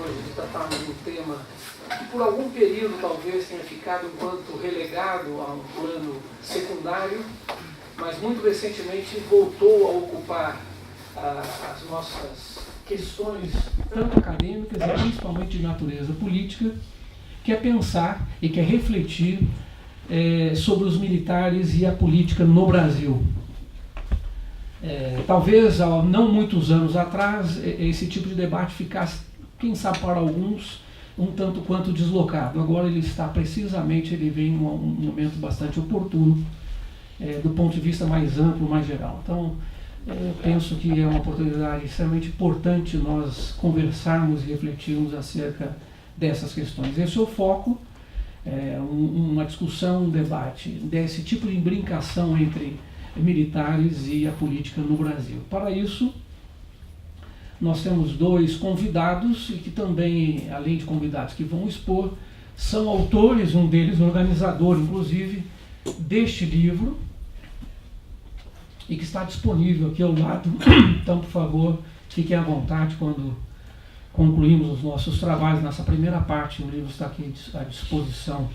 hoje de tratarmos um tema que por algum período talvez tenha ficado enquanto relegado a um plano secundário, mas muito recentemente voltou a ocupar as nossas questões, tanto acadêmicas e principalmente de natureza política, que é pensar e que é refletir sobre os militares e a política no Brasil. Talvez há não muitos anos atrás esse tipo de debate ficasse, quem sabe para alguns, um tanto quanto deslocado. Agora ele está precisamente, ele vem em um momento bastante oportuno, do ponto de vista mais amplo, mais geral. Então, eu penso que é uma oportunidade extremamente importante nós conversarmos e refletirmos acerca dessas questões. Esse é o foco, uma discussão, um debate desse tipo de brincação entre militares e a política no Brasil. Para isso, nós temos dois convidados e que também, além de convidados que vão expor, são autores, um deles organizador, inclusive, deste livro, e que está disponível aqui ao lado. Então, por favor, fiquem à vontade quando concluímos os nossos trabalhos nessa primeira parte. O livro está aqui à disposição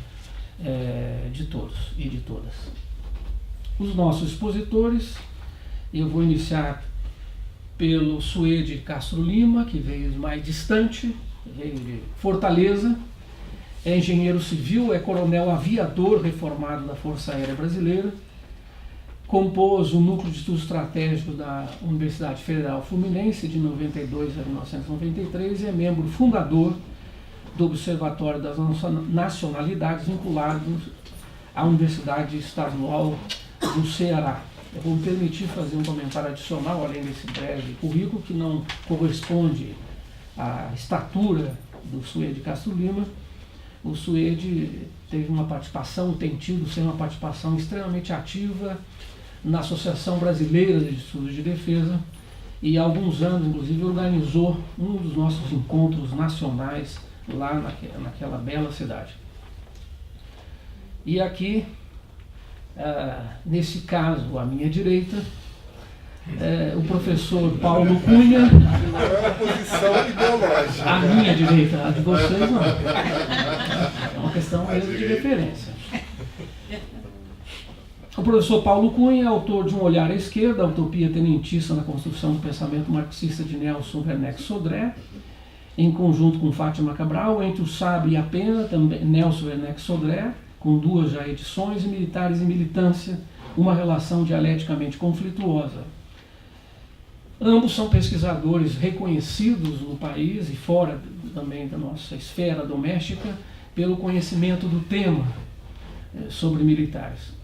de todos e de todas. Os nossos expositores, eu vou iniciar pelo Suede Castro Lima, que veio mais distante, veio de Fortaleza, é engenheiro civil, é coronel aviador reformado da Força Aérea Brasileira, compôs o Núcleo de Estudos Estratégicos da Universidade Federal Fluminense de 92 a 1993 e é membro fundador do Observatório das Nacionalidades vinculado à Universidade Estadual do Ceará. Eu vou me permitir fazer um comentário adicional, além desse breve currículo, que não corresponde à estatura do Suede Castro Lima. O Suede teve uma participação, tem tido ser uma participação extremamente ativa na Associação Brasileira de Estudos de Defesa e há alguns anos, inclusive, organizou um dos nossos encontros nacionais lá naquela bela cidade. E aqui, nesse caso, à minha direita, o professor Paulo Cunha. É uma posição ideológica. À minha direita, a de vocês não. É uma questão mesmo de referência. O professor Paulo Cunha é autor de Um Olhar à Esquerda, a utopia tenentista na construção do pensamento marxista de Nelson Werneck Sodré, em conjunto com Fátima Cabral, Entre o Sabre e a Pena, também Nelson Werneck Sodré, com 2 já edições, e Militares e Militância, uma relação dialeticamente conflituosa. Ambos são pesquisadores reconhecidos no país e fora também da nossa esfera doméstica pelo conhecimento do tema sobre militares.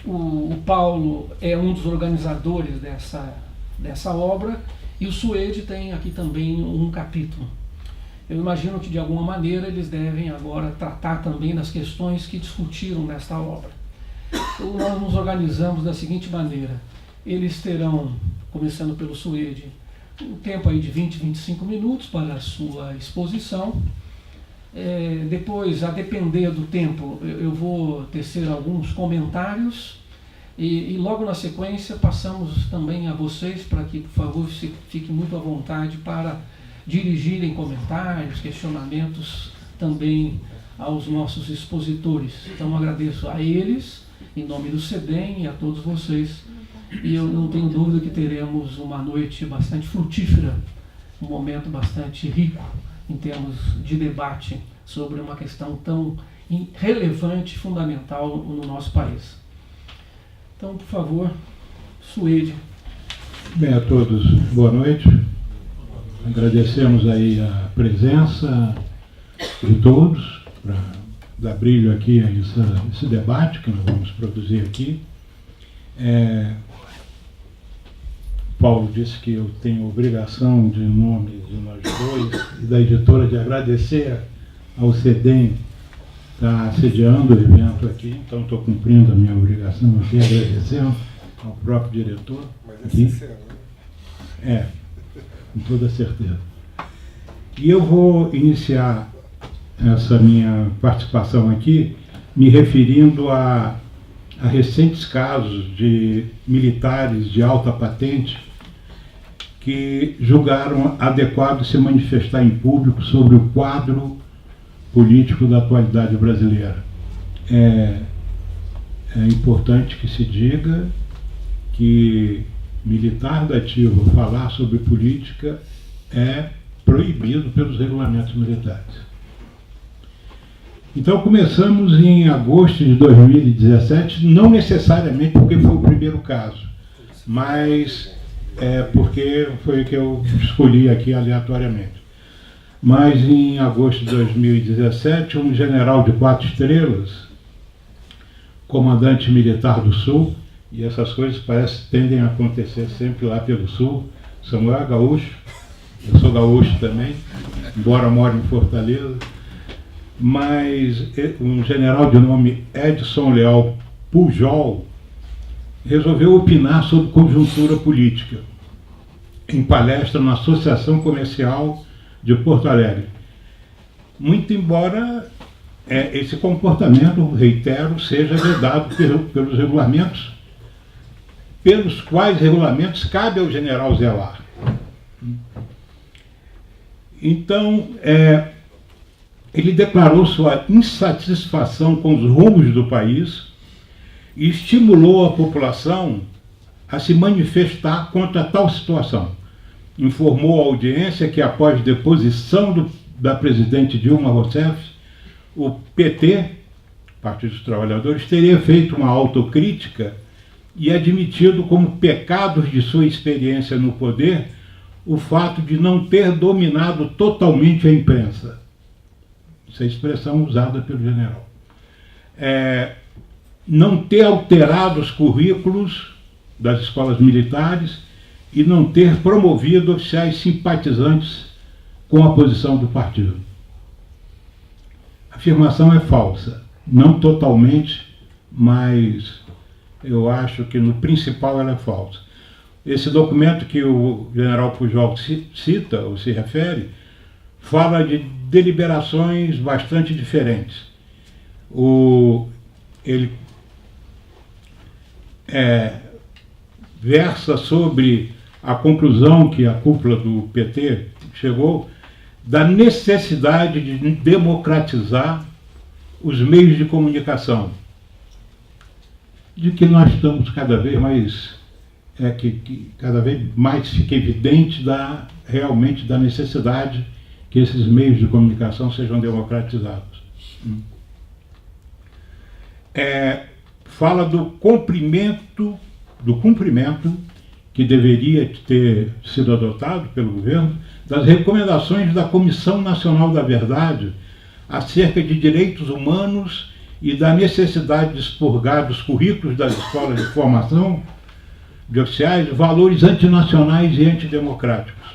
O Paulo é um dos organizadores dessa obra e o Suede tem aqui também um capítulo. Eu imagino que de alguma maneira eles devem agora tratar também das questões que discutiram nesta obra. Então, nós nos organizamos da seguinte maneira: eles terão, começando pelo Suede, um tempo aí de 20, 25 minutos para a sua exposição. Depois, a depender do tempo, eu vou tecer alguns comentários e logo na sequência passamos também a vocês para que, por favor, fiquem muito à vontade para dirigirem comentários, questionamentos também aos nossos expositores. Então, agradeço a eles, em nome do CEDEM e a todos vocês, e eu não tenho dúvida que teremos uma noite bastante frutífera, um momento bastante rico em termos de debate sobre uma questão tão relevante e fundamental no nosso país. Então, por favor, Suede. Bem, a todos, boa noite. Agradecemos aí a presença de todos para dar brilho aqui a esse debate que nós vamos produzir aqui. Paulo disse que eu tenho obrigação, de nome de nós dois e da editora, de agradecer ao CEDEM estar sediando o evento aqui, então estou cumprindo a minha obrigação aqui, agradecendo ao próprio diretor. Mas é sincero, né? Com toda certeza. E eu vou iniciar essa minha participação aqui me referindo a recentes casos de militares de alta patente que julgaram adequado se manifestar em público sobre o quadro político da atualidade brasileira. É importante que se diga que militar da ativa falar sobre política é proibido pelos regulamentos militares. Então começamos em agosto de 2017, não necessariamente porque foi o primeiro caso, mas porque foi o que eu escolhi aqui aleatoriamente. Mas em agosto de 2017, um general de 4 estrelas, comandante militar do Sul, e essas coisas tendem a acontecer sempre lá pelo Sul, Samuel é gaúcho, eu sou gaúcho também, embora moro em Fortaleza, mas um general de nome Edson Leal Pujol resolveu opinar sobre conjuntura política em palestra na Associação Comercial de Porto Alegre. Muito embora esse comportamento, reitero, seja vedado pelos regulamentos, pelos quais regulamentos cabe ao general zelar. Então, ele declarou sua insatisfação com os rumos do país e estimulou a população a se manifestar contra tal situação. Informou à audiência que, após deposição da presidente Dilma Rousseff, o PT, Partido dos Trabalhadores, teria feito uma autocrítica e admitido como pecados de sua experiência no poder o fato de não ter dominado totalmente a imprensa. Essa é a expressão usada pelo general. Não ter alterado os currículos das escolas militares e não ter promovido oficiais simpatizantes com a posição do partido. A afirmação é falsa, não totalmente, mas eu acho que no principal ela é falsa. Esse documento que o general Pujol cita, ou se refere, fala de deliberações bastante diferentes. Ele versa sobre a conclusão que a cúpula do PT chegou da necessidade de democratizar os meios de comunicação, de que nós estamos cada vez mais, que cada vez mais fica evidente realmente da necessidade que esses meios de comunicação sejam democratizados. Fala do cumprimento que deveria ter sido adotado pelo governo das recomendações da Comissão Nacional da Verdade acerca de direitos humanos e da necessidade de expurgar dos currículos das escolas de formação de oficiais valores antinacionais e antidemocráticos,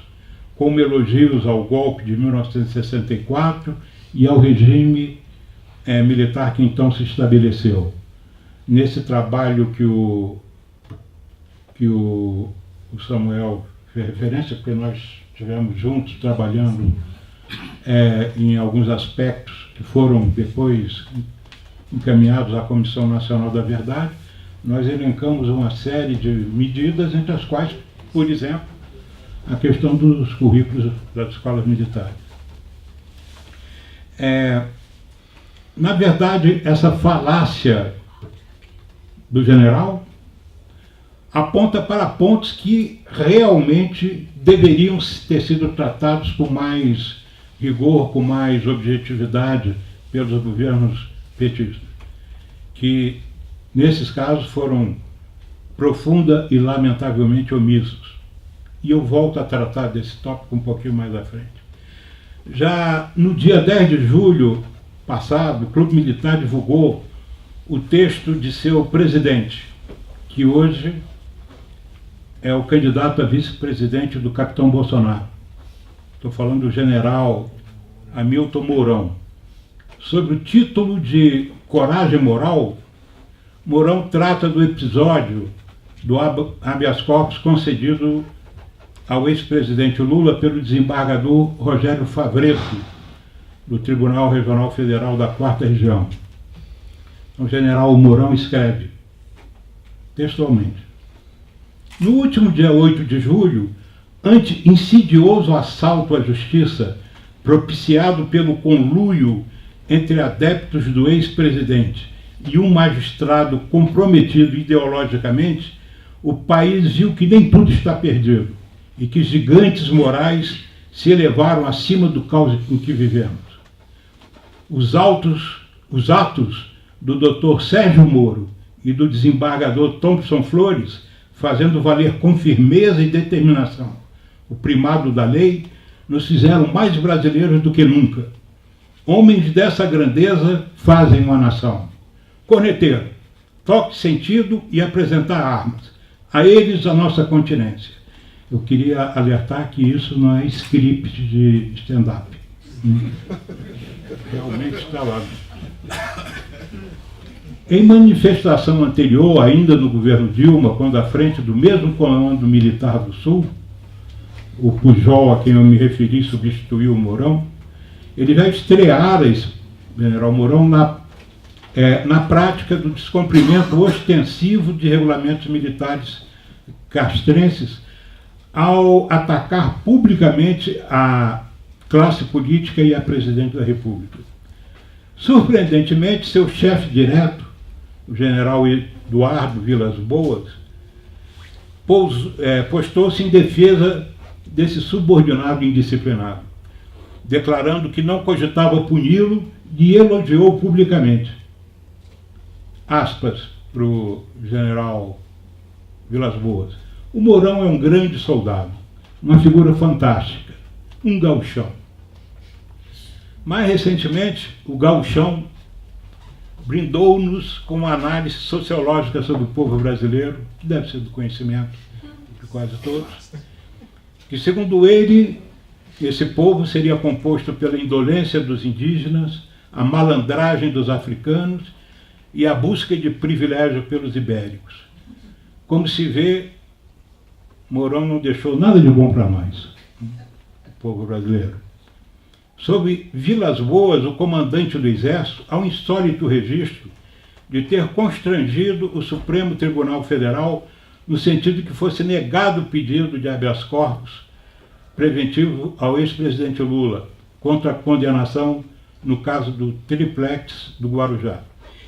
como elogios ao golpe de 1964 e ao regime militar que então se estabeleceu. Nesse trabalho que o Samuel fez referência, porque nós estivemos juntos trabalhando em alguns aspectos que foram depois encaminhados à Comissão Nacional da Verdade, nós elencamos uma série de medidas, entre as quais, por exemplo, a questão dos currículos das escolas militares. Na verdade, essa falácia do general aponta para pontos que realmente deveriam ter sido tratados com mais rigor, com mais objetividade pelos governos petistas, que nesses casos foram profunda e lamentavelmente omissos. E eu volto a tratar desse tópico um pouquinho mais à frente. Já no dia 10 de julho passado, o Clube Militar divulgou o texto de seu presidente, que hoje é o candidato a vice-presidente do capitão Bolsonaro. Estou falando do general Hamilton Mourão. Sob o título de Coragem Moral, Mourão trata do episódio do habeas corpus concedido ao ex-presidente Lula pelo desembargador Rogério Favreto, do Tribunal Regional Federal da 4ª Região. O general Mourão escreve, textualmente: no último dia 8 de julho, ante insidioso assalto à justiça, propiciado pelo conluio entre adeptos do ex-presidente e um magistrado comprometido ideologicamente, o país viu que nem tudo está perdido e que gigantes morais se elevaram acima do caos em que vivemos. Os atos do Dr. Sérgio Moro e do desembargador Thompson Flores, fazendo valer com firmeza e determinação o primado da lei, nos fizeram mais brasileiros do que nunca. Homens dessa grandeza fazem uma nação. Corneteiro, toque sentido e apresentar armas. A eles a nossa continência. Eu queria alertar que isso não é script de stand-up. Realmente está lá. Em manifestação anterior, ainda no governo Dilma, quando à frente do mesmo comando militar do Sul, o Pujol, a quem eu me referi, substituiu o Mourão, ele já estreara esse general Mourão na prática do descumprimento ostensivo de regulamentos militares castrenses ao atacar publicamente a classe política e a presidente da República. Surpreendentemente, seu chefe direto, o general Eduardo Vilas Boas, postou-se em defesa desse subordinado indisciplinado, declarando que não cogitava puni-lo e elogiou publicamente. Aspas para o general Vilas Boas. O Mourão é um grande soldado, uma figura fantástica, um gauchão. Mais recentemente, o gauchão brindou-nos com uma análise sociológica sobre o povo brasileiro, que deve ser do conhecimento de quase todos, que, segundo ele, esse povo seria composto pela indolência dos indígenas, a malandragem dos africanos e a busca de privilégio pelos ibéricos. Como se vê, Mourão não deixou nada de bom para nós, o povo brasileiro. Sob Vilas Boas, o comandante do Exército, há um insólito registro de ter constrangido o Supremo Tribunal Federal no sentido que fosse negado o pedido de habeas corpus preventivo ao ex-presidente Lula contra a condenação no caso do triplex do Guarujá,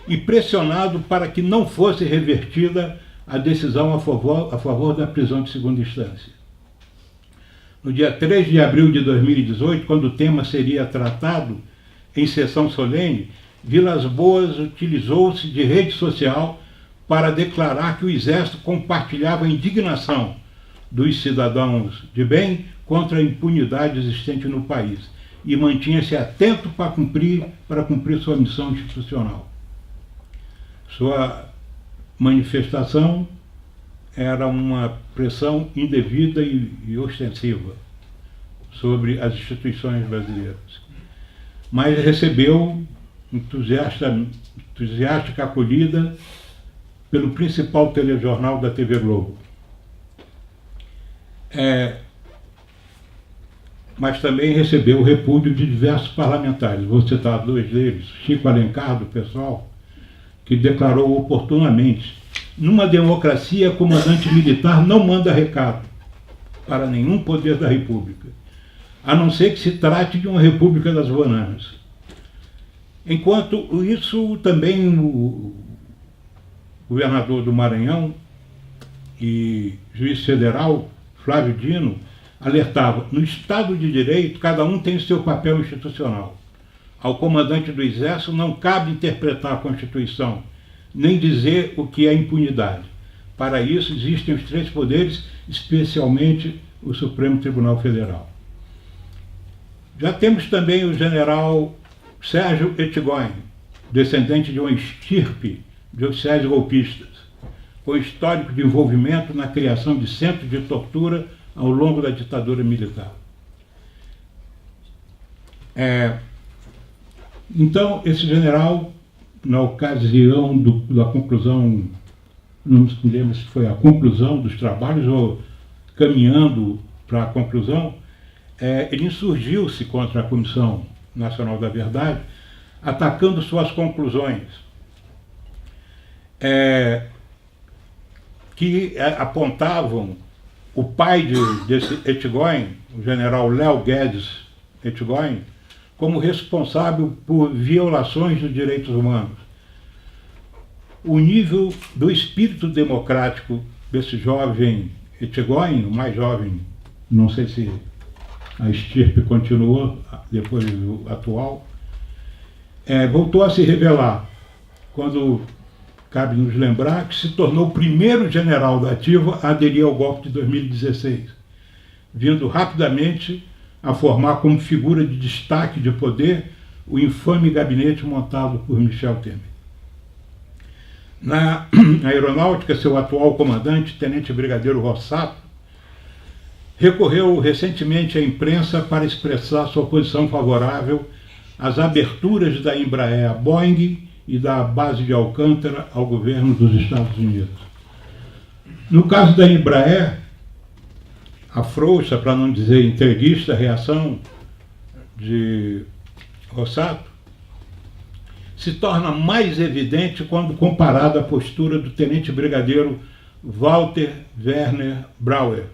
e pressionado para que não fosse revertida a decisão a favor da prisão de segunda instância. No dia 3 de abril de 2018, quando o tema seria tratado em sessão solene, Vilas Boas utilizou-se de rede social para declarar que o Exército compartilhava a indignação dos cidadãos de bem contra a impunidade existente no país e mantinha-se atento para cumprir sua missão institucional. Sua manifestação era uma pressão indevida e ostensiva sobre as instituições brasileiras, mas recebeu entusiástica acolhida pelo principal telejornal da TV Globo. Mas também recebeu o repúdio de diversos parlamentares. Vou citar dois deles: Chico Alencar, do PSOL, que declarou oportunamente: numa democracia, comandante militar não manda recado para nenhum poder da República, a não ser que se trate de uma República das Bananas. Enquanto isso, também o governador do Maranhão e juiz federal, Flávio Dino, alertava: no Estado de Direito, cada um tem o seu papel institucional. Ao comandante do Exército não cabe interpretar a Constituição, nem dizer o que é impunidade. Para isso existem os três poderes, especialmente o Supremo Tribunal Federal. Já temos também o general Sérgio Ettigoin, descendente de uma estirpe de oficiais golpistas, com histórico de envolvimento na criação de centros de tortura ao longo da ditadura militar. Então, esse general, na ocasião da conclusão, não me lembro se foi a conclusão dos trabalhos ou caminhando para a conclusão, ele insurgiu-se contra a Comissão Nacional da Verdade, atacando suas conclusões, que apontavam o pai desse Etchgoin, o general Léo Guedes Etchgoin, como responsável por violações dos direitos humanos. O nível do espírito democrático desse jovem Etchgoin, o mais jovem, não sei se a estirpe continuou depois do atual, voltou a se revelar quando, cabe nos lembrar, que se tornou o primeiro general da ativa a aderir ao golpe de 2016, vindo rapidamente a formar como figura de destaque de poder o infame gabinete montado por Michel Temer. Na aeronáutica, seu atual comandante, tenente brigadeiro Rossato, recorreu recentemente à imprensa para expressar sua posição favorável às aberturas da Embraer à Boeing e da base de Alcântara ao governo dos Estados Unidos. No caso da Embraer, a frouxa, para não dizer entreguista, reação de Rossato se torna mais evidente quando comparada à postura do tenente brigadeiro Walter Werner Brauer,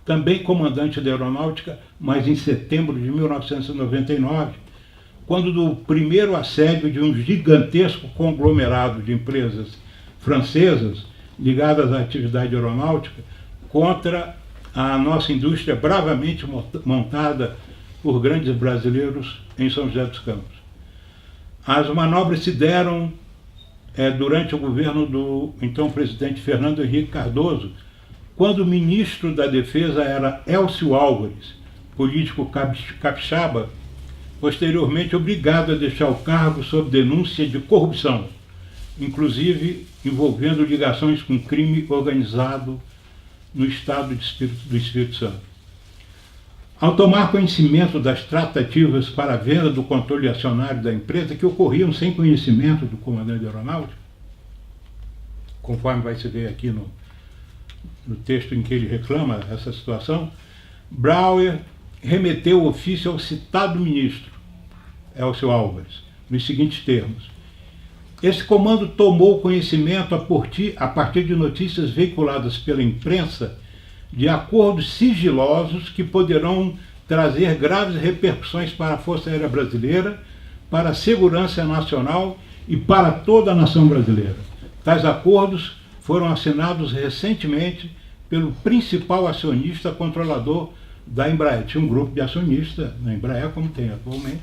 também comandante da aeronáutica, mas em setembro de 1999, quando do primeiro assédio de um gigantesco conglomerado de empresas francesas ligadas à atividade aeronáutica contra a nossa indústria bravamente montada por grandes brasileiros em São José dos Campos. As manobras se deram durante o governo do então presidente Fernando Henrique Cardoso, quando o ministro da Defesa era Elcio Álvares, político capixaba, posteriormente obrigado a deixar o cargo sob denúncia de corrupção, inclusive envolvendo ligações com crime organizado no estado do Espírito Santo. Ao tomar conhecimento das tratativas para a venda do controle acionário da empresa, que ocorriam sem conhecimento do comandante da aeronáutica, conforme vai se ver aqui no texto em que ele reclama essa situação, Brauer remeteu o ofício ao citado ministro, Elcio Álvares, nos seguintes termos: esse comando tomou conhecimento a partir de notícias veiculadas pela imprensa de acordos sigilosos que poderão trazer graves repercussões para a Força Aérea Brasileira, para a segurança nacional e para toda a nação brasileira. Tais acordos foram assinados recentemente pelo principal acionista controlador da Embraer. Tinha um grupo de acionistas na Embraer, como tem atualmente,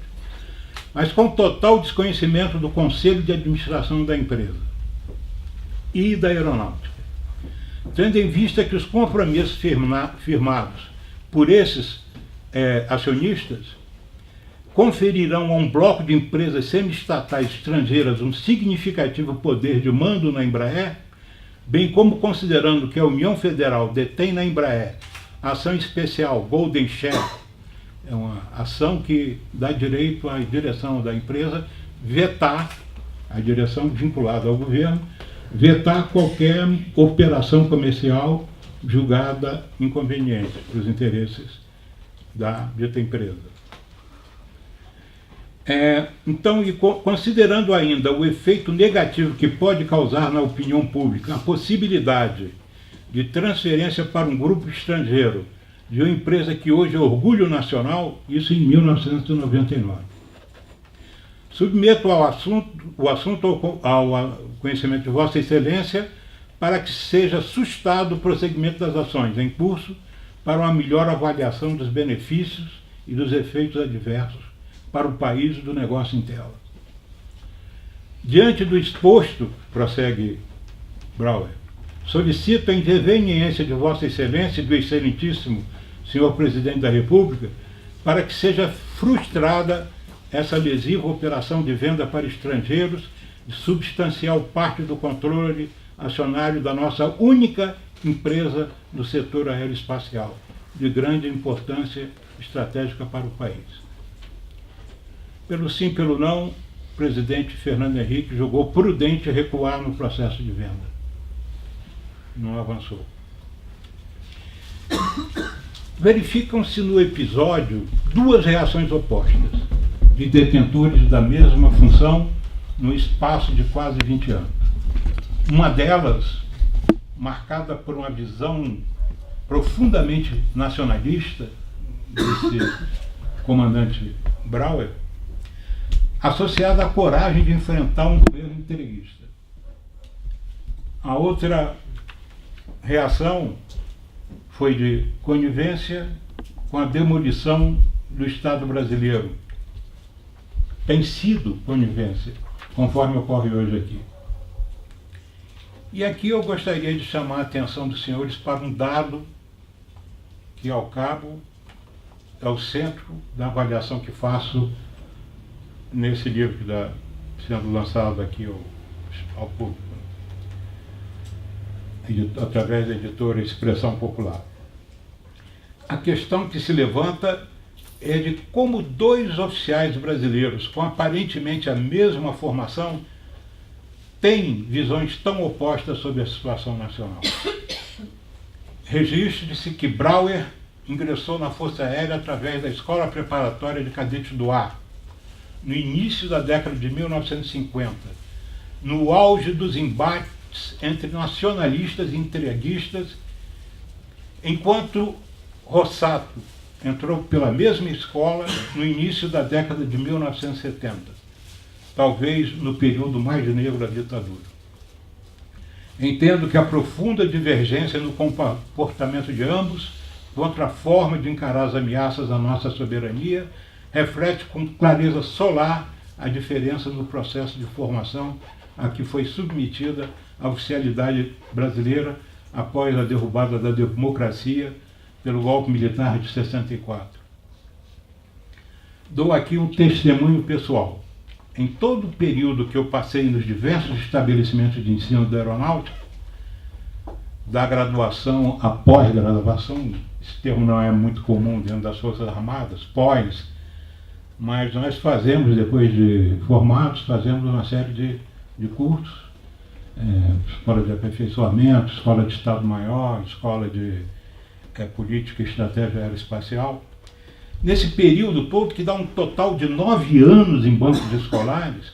mas com total desconhecimento do Conselho de Administração da empresa e da aeronáutica. Tendo em vista que os compromissos firmados por esses acionistas conferirão a um bloco de empresas semi-estatais estrangeiras um significativo poder de mando na Embraer, bem como considerando que a União Federal detém na Embraer a ação especial Golden Share, é uma ação que dá direito à direção da empresa vetar, a direção vinculada ao governo, vetar qualquer operação comercial julgada inconveniente para os interesses da dita empresa. Então, e considerando ainda o efeito negativo que pode causar na opinião pública a possibilidade de transferência para um grupo estrangeiro de uma empresa que hoje é orgulho nacional, isso em 1999. Submeto o assunto ao conhecimento de Vossa Excelência para que seja sustado o prosseguimento das ações em curso para uma melhor avaliação dos benefícios e dos efeitos adversos para o país e do negócio em tela. Diante do exposto, prossegue Brauer, solicito a interveniência de Vossa Excelência e do Excelentíssimo Senhor Presidente da República para que seja frustrada essa lesiva operação de venda para estrangeiros de substancial parte do controle acionário da nossa única empresa do setor aeroespacial, de grande importância estratégica para o país. Pelo sim, pelo não, o presidente Fernando Henrique julgou prudente recuar no processo de venda. Não avançou. Verificam-se no episódio duas reações opostas de detentores da mesma função no espaço de quase 20 anos. Uma delas, marcada por uma visão profundamente nacionalista, desse comandante Brauer, associada à coragem de enfrentar um governo interiguista. A outra reação foi de conivência com a demolição do Estado brasileiro. Tem sido conivência, conforme ocorre hoje aqui. E aqui eu gostaria de chamar a atenção dos senhores para um dado que, ao cabo, é o centro da avaliação que faço nesse livro que está sendo lançado aqui ao público, através da editora Expressão Popular. A questão que se levanta é de como dois oficiais brasileiros com aparentemente a mesma formação têm visões tão opostas sobre a situação nacional. Registre-se que Brauer ingressou na Força Aérea através da Escola Preparatória de Cadetes do Ar, no início da década de 1950, no auge dos embates entre nacionalistas e entreguistas, enquanto Rossato entrou pela mesma escola no início da década de 1970, talvez no período mais negro da ditadura. Entendo que a profunda divergência no comportamento de ambos contra a forma de encarar as ameaças à nossa soberania reflete com clareza solar a diferença no processo de formação a que foi submetida a oficialidade brasileira após a derrubada da democracia pelo golpe militar de 64. Dou aqui um testemunho pessoal. Em todo o período que eu passei nos diversos estabelecimentos de ensino da aeronáutica, da graduação à pós-graduação, esse termo não é muito comum dentro das Forças Armadas, pós, mas nós fazemos, depois de formados, fazemos uma série de cursos, escola de aperfeiçoamento, escola de Estado-Maior, escola de política e estratégia aeroespacial. Nesse período todo, que dá um total de 9 anos em bancos escolares,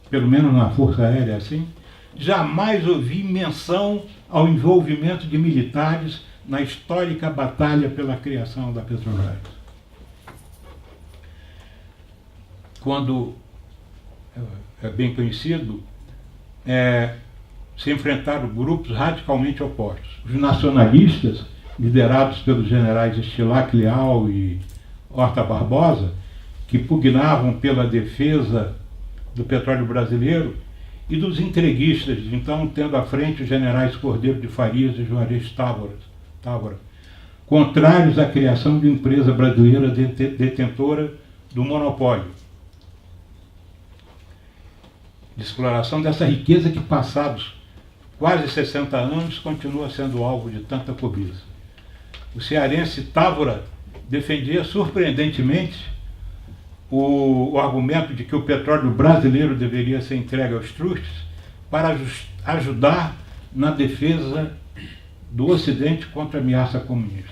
pelo menos na Força Aérea assim, jamais ouvi menção ao envolvimento de militares na histórica batalha pela criação da Petrobras. Quando é bem conhecido, se enfrentaram grupos radicalmente opostos. Os nacionalistas, liderados pelos generais Estilac Leal e Horta Barbosa, que pugnavam pela defesa do petróleo brasileiro, e dos entreguistas, então tendo à frente os generais Cordeiro de Farias e Juarez Távora, contrários à criação de uma empresa brasileira detentora do monopólio de exploração dessa riqueza que, passados quase 60 anos, continua sendo alvo de tanta cobiça. O cearense Távora defendia surpreendentemente o argumento de que o petróleo brasileiro deveria ser entregue aos trustes para ajudar na defesa do Ocidente contra a ameaça comunista.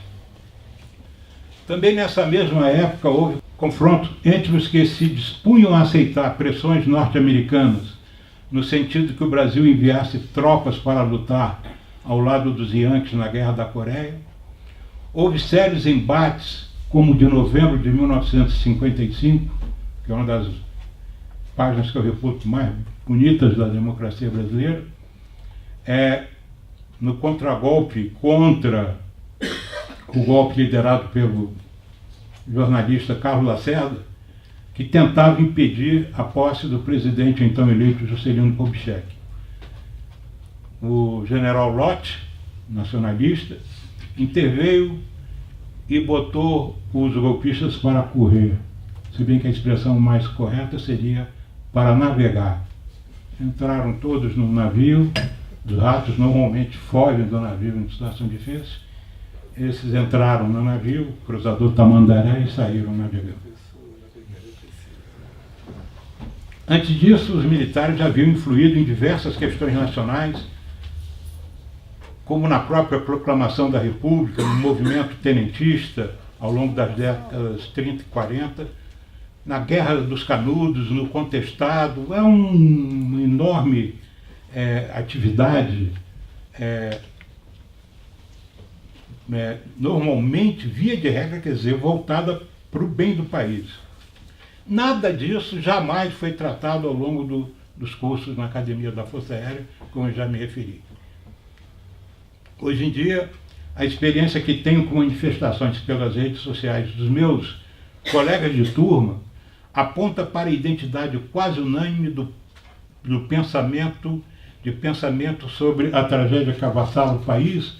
Também nessa mesma época houve confronto entre os que se dispunham a aceitar pressões norte-americanas no sentido de que o Brasil enviasse tropas para lutar ao lado dos Yankees na Guerra da Coreia. Houve sérios embates, como o de novembro de 1955, que é uma das páginas que eu reputo mais bonitas da democracia brasileira, no contragolpe contra o golpe liderado pelo jornalista Carlos Lacerda, que tentava impedir a posse do presidente então eleito Juscelino Kubitschek. O general Lott, nacionalista, interveio e botou os golpistas para correr, se bem que a expressão mais correta seria para navegar. Entraram todos no navio, os ratos normalmente fogem do navio em situação difícil. Esses entraram no navio, cruzador Tamandaré, e saíram navegando. Antes disso, os militares haviam influído em diversas questões nacionais, como na própria proclamação da República, no movimento tenentista, ao longo das décadas 30 e 40, na Guerra dos Canudos, no Contestado. É uma enorme atividade normalmente, via de regra, quer dizer, voltada para o bem do país. Nada disso jamais foi tratado ao longo dos cursos na Academia da Força Aérea, como eu já me referi. Hoje em dia, a experiência que tenho com manifestações pelas redes sociais dos meus colegas de turma aponta para a identidade quase unânime do pensamento sobre a tragédia que avassala o país,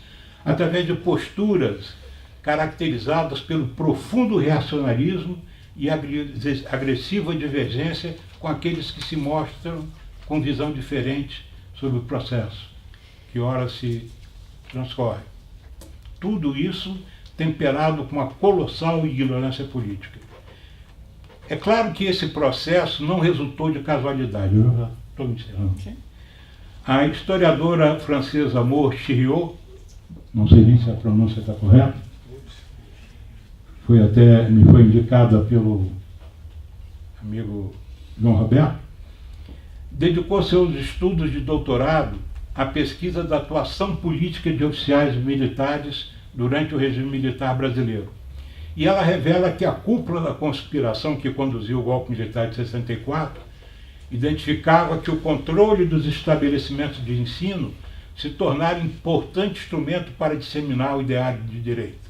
através de posturas caracterizadas pelo profundo reacionarismo e agressiva divergência com aqueles que se mostram com visão diferente sobre o processo que ora se transcorre. Tudo isso temperado com uma colossal ignorância política. É claro que esse processo não resultou de casualidade. Eu já estou encerrando. A historiadora francesa Maud Thiriot, não sei nem se a pronúncia está correta, me foi indicada pelo amigo João Roberto, dedicou seus estudos de doutorado à pesquisa da atuação política de oficiais militares durante o regime militar brasileiro. E ela revela que a cúpula da conspiração que conduziu o golpe militar de 64 identificava que o controle dos estabelecimentos de ensino se tornara importante instrumento para disseminar o ideário de direita.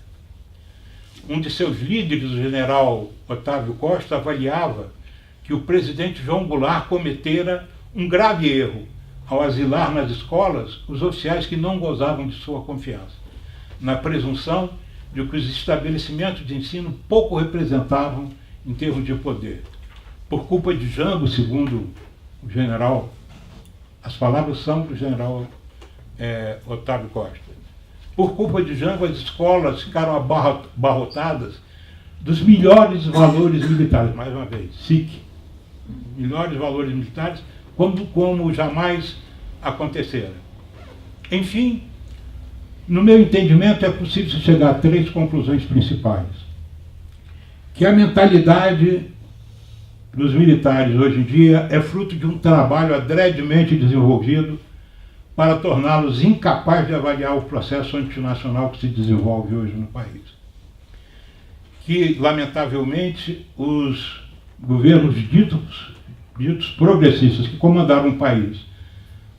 Um de seus líderes, o general Otávio Costa, avaliava que o presidente João Goulart cometera um grave erro ao asilar nas escolas os oficiais que não gozavam de sua confiança, na presunção de que os estabelecimentos de ensino pouco representavam em termos de poder. Por culpa de Jango, segundo o general, as palavras são do general Otávio Costa. Por culpa de Jango, as escolas ficaram abarrotadas dos melhores valores militares, mais uma vez, SIC, melhores valores militares, como jamais acontecera. Enfim, no meu entendimento, é possível chegar a 3 conclusões principais. Que a mentalidade dos militares hoje em dia é fruto de um trabalho adredemente desenvolvido para torná-los incapazes de avaliar o processo antinacional que se desenvolve hoje no país. Que, lamentavelmente, os governos ditos progressistas que comandaram o país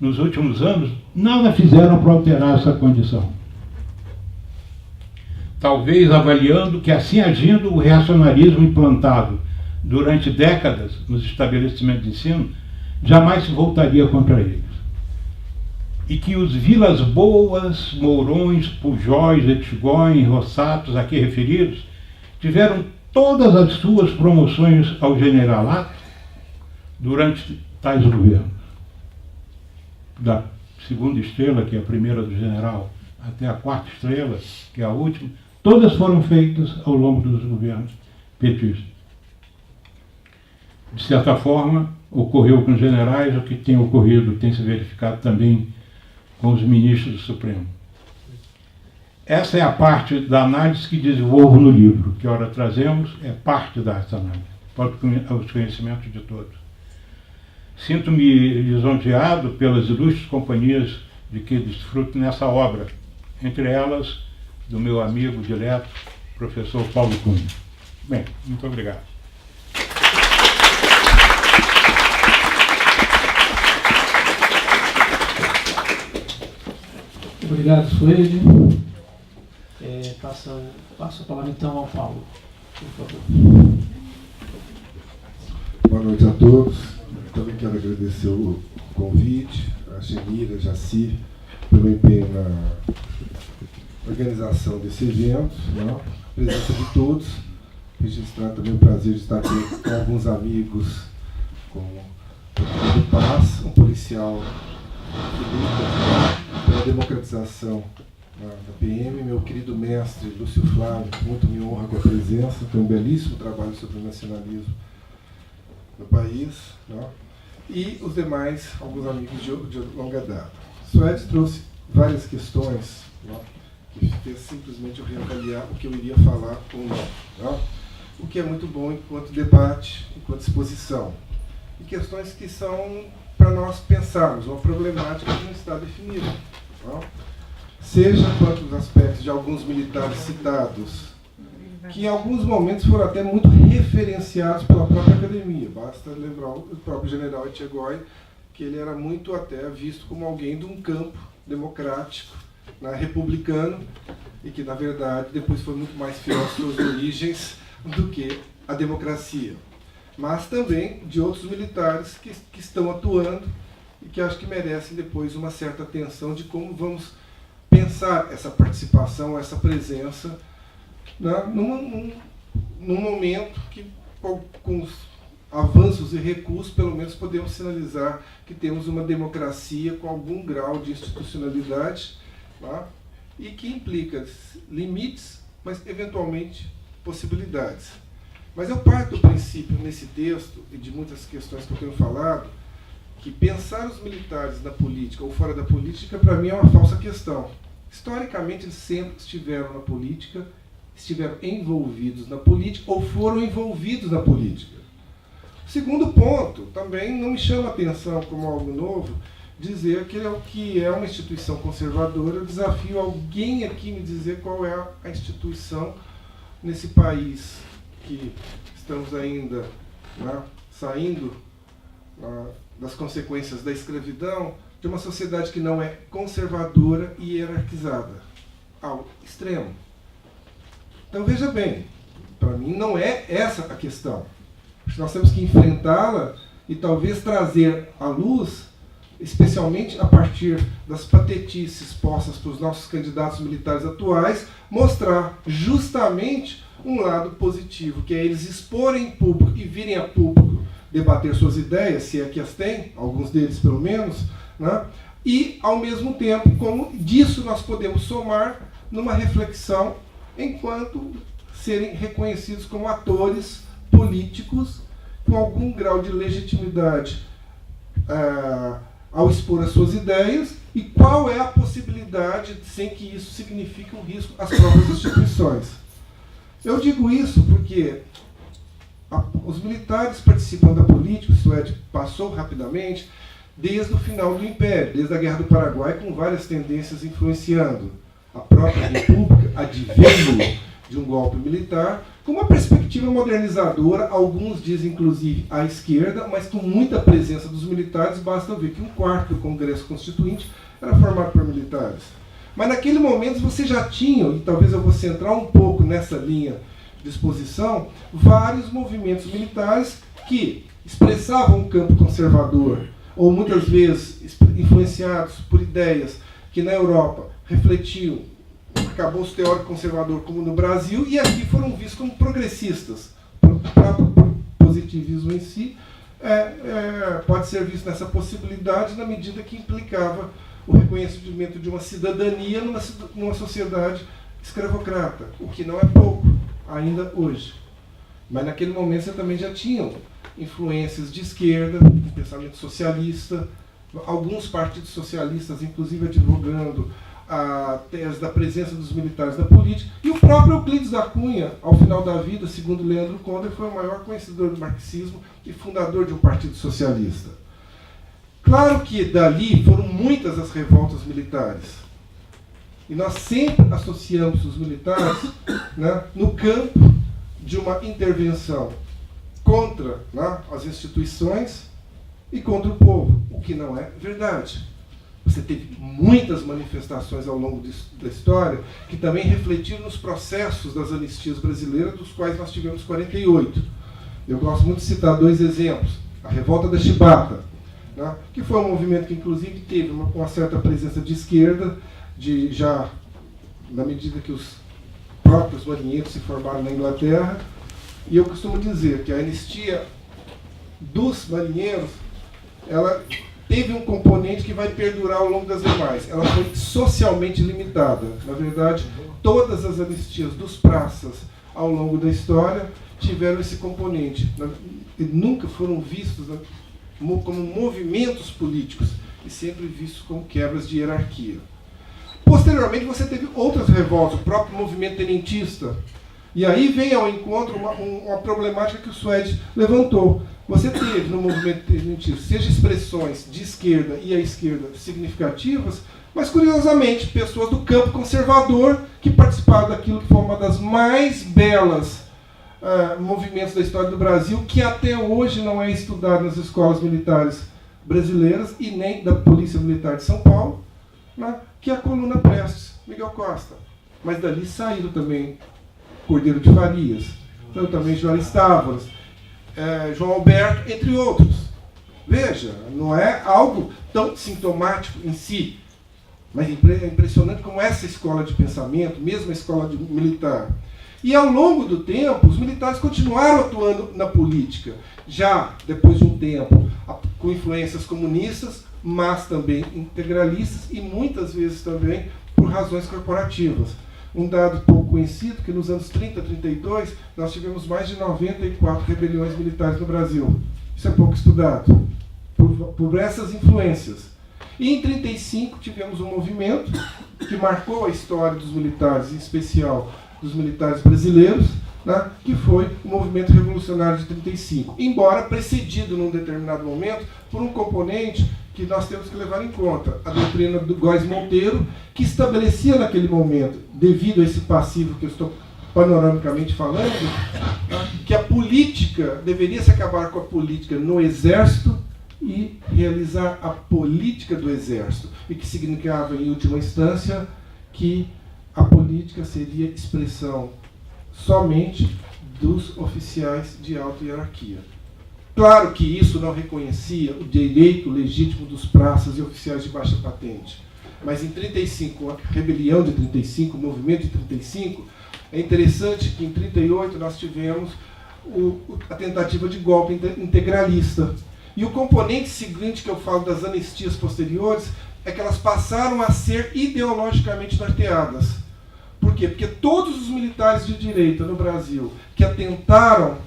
nos últimos anos nada fizeram para alterar essa condição. Talvez avaliando que, assim agindo, o reacionarismo implantado durante décadas nos estabelecimentos de ensino jamais se voltaria contra eles. E que os Vilas Boas, Mourões, Pujóis, Etigões, Rossatos, aqui referidos, tiveram todas as suas promoções ao generalato durante tais governos. Da 2ª estrela, que é a primeira do general, até a 4ª estrela, que é a última, todas foram feitas ao longo dos governos petistas. De certa forma, ocorreu com os generais o que tem ocorrido, tem se verificado também com os ministros do Supremo. Essa é a parte da análise que desenvolvo no livro, que ora trazemos, é parte dessa análise, para os conhecimentos de todos. Sinto-me lisonjeado pelas ilustres companhias de que desfruto nessa obra, entre elas do meu amigo direto, professor Paulo Cunha. Bem, muito obrigado. Obrigado, Suede. Passo a palavra então ao Paulo, por favor. Boa noite a todos. Também quero agradecer o convite, a Genira, a Jaci, pelo empenho na organização desse evento, né? A presença de todos. Registrar também o prazer de estar aqui com alguns amigos, como o do Paz, um policial que luta pela democratização da PM, meu querido mestre Lúcio Flávio, muito me honra com a presença, tem um belíssimo trabalho sobre o nacionalismo no país, né? E os demais, alguns amigos de longa data. Suede trouxe várias questões, né, que fez simplesmente eu reavaliar o que eu iria falar ou não, né? O que é muito bom enquanto debate, enquanto exposição. E questões que são para nós pensarmos, uma problemática que não está definida. Né? seja quanto os aspectos de alguns militares citados, que em alguns momentos foram até muito referenciados pela própria academia. Basta lembrar o próprio general Etchegói, que ele era muito até visto como alguém de um campo democrático, né, republicano, e que, na verdade, depois foi muito mais fiel às suas origens do que a democracia. Mas também de outros militares que estão atuando e que acho que merecem depois uma certa atenção de como vamos pensar essa participação, essa presença, né, num momento que, com os avanços e recuos, pelo menos podemos sinalizar que temos uma democracia com algum grau de institucionalidade, tá? E que implica limites, mas eventualmente possibilidades. Mas eu parto do princípio, nesse texto, e de muitas questões que eu tenho falado, que pensar os militares na política ou fora da política, para mim, é uma falsa questão. Historicamente, eles sempre estiveram na política, estiveram envolvidos na política ou foram envolvidos na política. Segundo ponto, também não me chama a atenção como algo novo, dizer que é uma instituição conservadora. Eu desafio alguém aqui me dizer qual é a instituição nesse país que estamos ainda, né, saindo das consequências da escravidão, de uma sociedade que não é conservadora e hierarquizada ao extremo. Então veja bem, para mim não é essa a questão. Nós temos que enfrentá-la e talvez trazer à luz, especialmente a partir das patetices postas para os nossos candidatos militares atuais, mostrar justamente um lado positivo, que é eles exporem em público e virem a público debater suas ideias, se é que as têm, alguns deles pelo menos, né? E, ao mesmo tempo, como disso nós podemos somar numa reflexão enquanto serem reconhecidos como atores políticos com algum grau de legitimidade ao expor as suas ideias, e qual é a possibilidade sem que isso signifique um risco às próprias instituições. Eu digo isso porque os militares participam da política, isso é, passou rapidamente, desde o final do Império, desde a Guerra do Paraguai, com várias tendências influenciando a própria República, adveio de um golpe militar, com uma perspectiva modernizadora, alguns dizem inclusive à esquerda, mas com muita presença dos militares. Basta ver que 1/4 do Congresso Constituinte era formado por militares. Mas naquele momento você já tinha, e talvez eu vou centrar um pouco nessa linha de exposição, vários movimentos militares que expressavam um campo conservador, ou muitas vezes influenciados por ideias que na Europa refletiam arcabouço teórico conservador como no Brasil, e aqui foram vistos como progressistas. O próprio positivismo em si pode ser visto nessa possibilidade na medida que implicava o reconhecimento de uma cidadania numa sociedade escravocrata, o que não é pouco ainda hoje. Mas naquele momento você também já tinham influências de esquerda, de pensamento socialista, alguns partidos socialistas, inclusive, advogando a tese da presença dos militares na política, e o próprio Euclides da Cunha, ao final da vida, segundo Leandro Conder, foi o maior conhecedor do marxismo e fundador de um partido socialista. Claro que dali foram muitas as revoltas militares, e nós sempre associamos os militares, né, no campo de uma intervenção contra, né, as instituições e contra o povo, o que não é verdade. Você teve muitas manifestações ao longo da história que também refletiram nos processos das anistias brasileiras, dos quais nós tivemos 48. Eu gosto muito de citar 2 exemplos. A Revolta da Chibata, né, que foi um movimento que, inclusive, teve uma certa presença de esquerda, já na medida que os próprios marinheiros se formaram na Inglaterra. E eu costumo dizer que a anistia dos marinheiros, ela teve um componente que vai perdurar ao longo das demais. Ela foi socialmente limitada. Na verdade, todas as anistias dos praças ao longo da história tiveram esse componente. E nunca foram vistos como movimentos políticos, e sempre vistos como quebras de hierarquia. Posteriormente, você teve outras revoltas, o próprio movimento tenentista, E aí vem ao encontro uma problemática que o Suede levantou. Você teve no movimento tenentista, seja expressões de esquerda e à esquerda significativas, mas curiosamente pessoas do campo conservador que participaram daquilo que foi uma das mais belas movimentos da história do Brasil, que até hoje não é estudado nas escolas militares brasileiras e nem da Polícia Militar de São Paulo, né, que é a Coluna Prestes, Miguel Costa. Mas dali saíram também Cordeiro de Farias, então, também Juarez Távoras, João Alberto, entre outros. Veja, não é algo tão sintomático em si, mas é impressionante como essa escola de pensamento, mesmo a escola militar. E ao longo do tempo, os militares continuaram atuando na política, já depois de um tempo, com influências comunistas, mas também integralistas e muitas vezes também por razões corporativas. Um dado pouco conhecido, que nos anos 30 a 32, nós tivemos mais de 94 rebeliões militares no Brasil. Isso é pouco estudado, por essas influências. E em 35 tivemos um movimento que marcou a história dos militares, em especial dos militares brasileiros, né, que foi o movimento revolucionário de 35. Embora precedido num determinado momento por um componente que nós temos que levar em conta, a doutrina do Góes Monteiro, que estabelecia naquele momento, devido a esse passivo que eu estou panoramicamente falando, que a política, deveria se acabar com a política no exército e realizar a política do exército, e que significava, em última instância, que a política seria expressão somente dos oficiais de alta hierarquia. Claro que isso não reconhecia o direito legítimo dos praças e oficiais de baixa patente. Mas em 35, a rebelião de 35, o movimento de 35, é interessante que em 38 nós tivemos a tentativa de golpe integralista. E o componente seguinte que eu falo das anistias posteriores é que elas passaram a ser ideologicamente norteadas. Por quê? Porque todos os militares de direita no Brasil que atentaram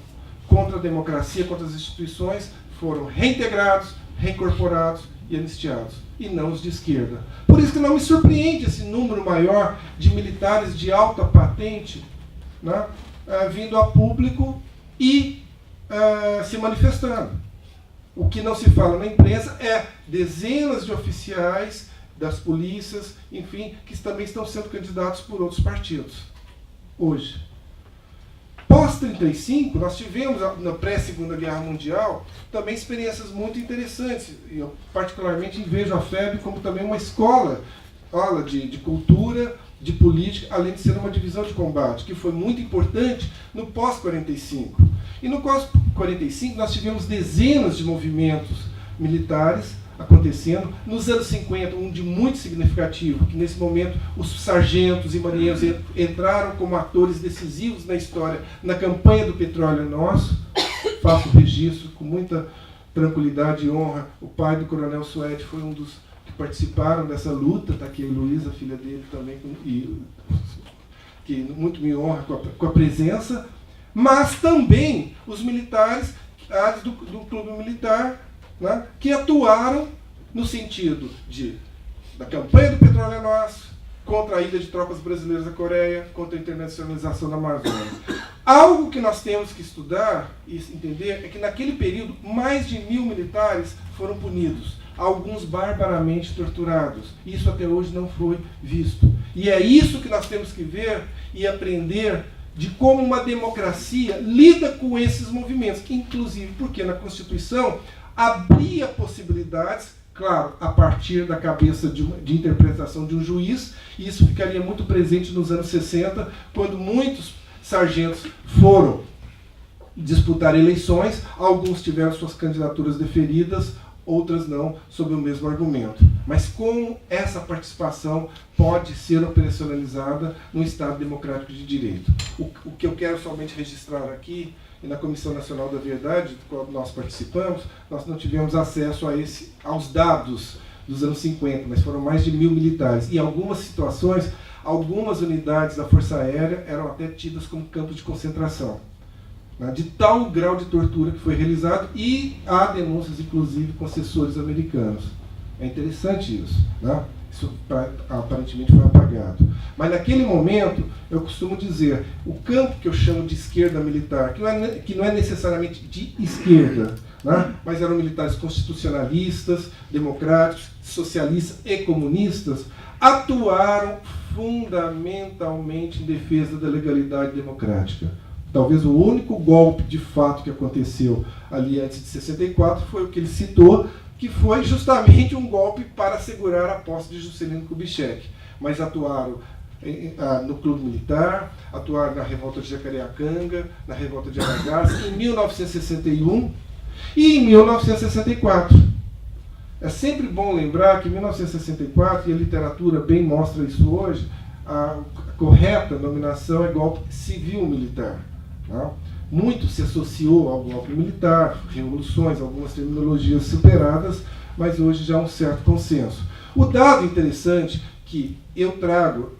contra a democracia, contra as instituições, foram reintegrados, reincorporados e anistiados, e não os de esquerda. Por isso que não me surpreende esse número maior de militares de alta patente, né, vindo a público e se manifestando. O que não se fala na imprensa é dezenas de oficiais das polícias, enfim, que também estão sendo candidatos por outros partidos, hoje. Pós-35, nós tivemos, na pré-Segunda Guerra Mundial, também experiências muito interessantes. Eu, particularmente, vejo a FEB como também uma escola de cultura, de política, além de ser uma divisão de combate, que foi muito importante no pós-45. E no pós-45, nós tivemos dezenas de movimentos militares acontecendo. Nos anos 50, um de muito significativo, que nesse momento os sargentos e marinheiros entraram como atores decisivos na história, na campanha do Petróleo é Nosso. Faço o registro com muita tranquilidade e honra. O pai do coronel Suede foi um dos que participaram dessa luta, está aqui a Heloísa, filha dele também, que muito me honra com a presença, mas também os militares do clube militar, né, que atuaram no sentido da campanha do Petróleo é Nosso, contra a ida de tropas brasileiras à Coreia, contra a internacionalização da Amazônia. Algo que nós temos que estudar e entender é que naquele período mais de 1.000 militares foram punidos, alguns barbaramente torturados. Isso até hoje não foi visto. E é isso que nós temos que ver e aprender de como uma democracia lida com esses movimentos, inclusive porque na Constituição abria possibilidades, claro, a partir da cabeça de interpretação de um juiz, e isso ficaria muito presente nos anos 60, quando muitos sargentos foram disputar eleições, alguns tiveram suas candidaturas deferidas, outras não, sob o mesmo argumento. Mas como essa participação pode ser operacionalizada no Estado Democrático de Direito? O que eu quero somente registrar aqui, e na Comissão Nacional da Verdade, do qual nós participamos, nós não tivemos acesso aos dados dos anos 50, mas foram mais de 1.000 militares. E em algumas situações, algumas unidades da Força Aérea eram até tidas como campos de concentração, né, de tal grau de tortura que foi realizado, e há denúncias, inclusive, com assessores americanos. É interessante isso, né? Isso aparentemente foi apagado. Mas naquele momento, eu costumo dizer, o campo que eu chamo de esquerda militar, que não é necessariamente de esquerda, né? Mas eram militares constitucionalistas, democráticos, socialistas e comunistas, atuaram fundamentalmente em defesa da legalidade democrática. Talvez o único golpe de fato que aconteceu ali antes de 64 foi o que ele citou, que foi justamente um golpe para assegurar a posse de Juscelino Kubitschek. Mas atuaram no Clube Militar, atuaram na Revolta de Jacareacanga, na Revolta de Aragaço, em 1961 e em 1964. É sempre bom lembrar que em 1964, e a literatura bem mostra isso hoje, a correta nominação é golpe civil-militar. Tá? Muito se associou ao golpe militar, revoluções, algumas terminologias superadas, mas hoje já há um certo consenso. O dado interessante que eu trago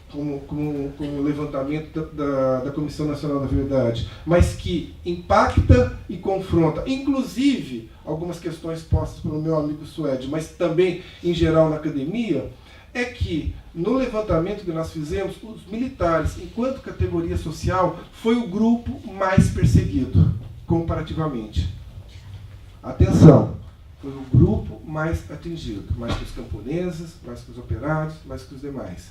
como levantamento da Comissão Nacional da Verdade, mas que impacta e confronta, inclusive, algumas questões postas pelo meu amigo Suede, mas também, em geral, na academia, é que, no levantamento que nós fizemos, os militares, enquanto categoria social, foi o grupo mais perseguido, comparativamente. Atenção, foi o grupo mais atingido, mais que os camponeses, mais que os operários, mais que os demais.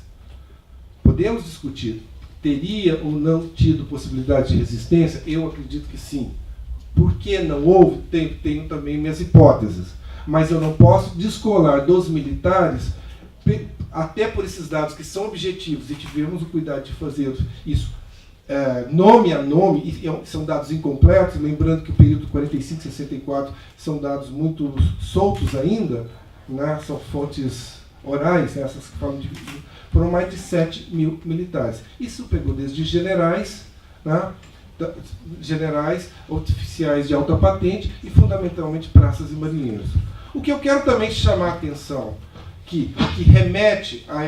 Podemos discutir, teria ou não tido possibilidade de resistência? Eu acredito que sim. Por que não houve? Tenho também minhas hipóteses. Mas eu não posso descolar dos militares, até por esses dados que são objetivos, e tivemos o cuidado de fazer isso nome a nome, e são dados incompletos, lembrando que o período 45 e 64 são dados muito soltos ainda, né? São fontes orais, né? Essas que falam de... Foram mais de 7 mil militares. Isso pegou desde generais, né? Generais, oficiais de alta patente e, fundamentalmente, praças e marinheiros. O que eu quero também chamar a atenção, que remete a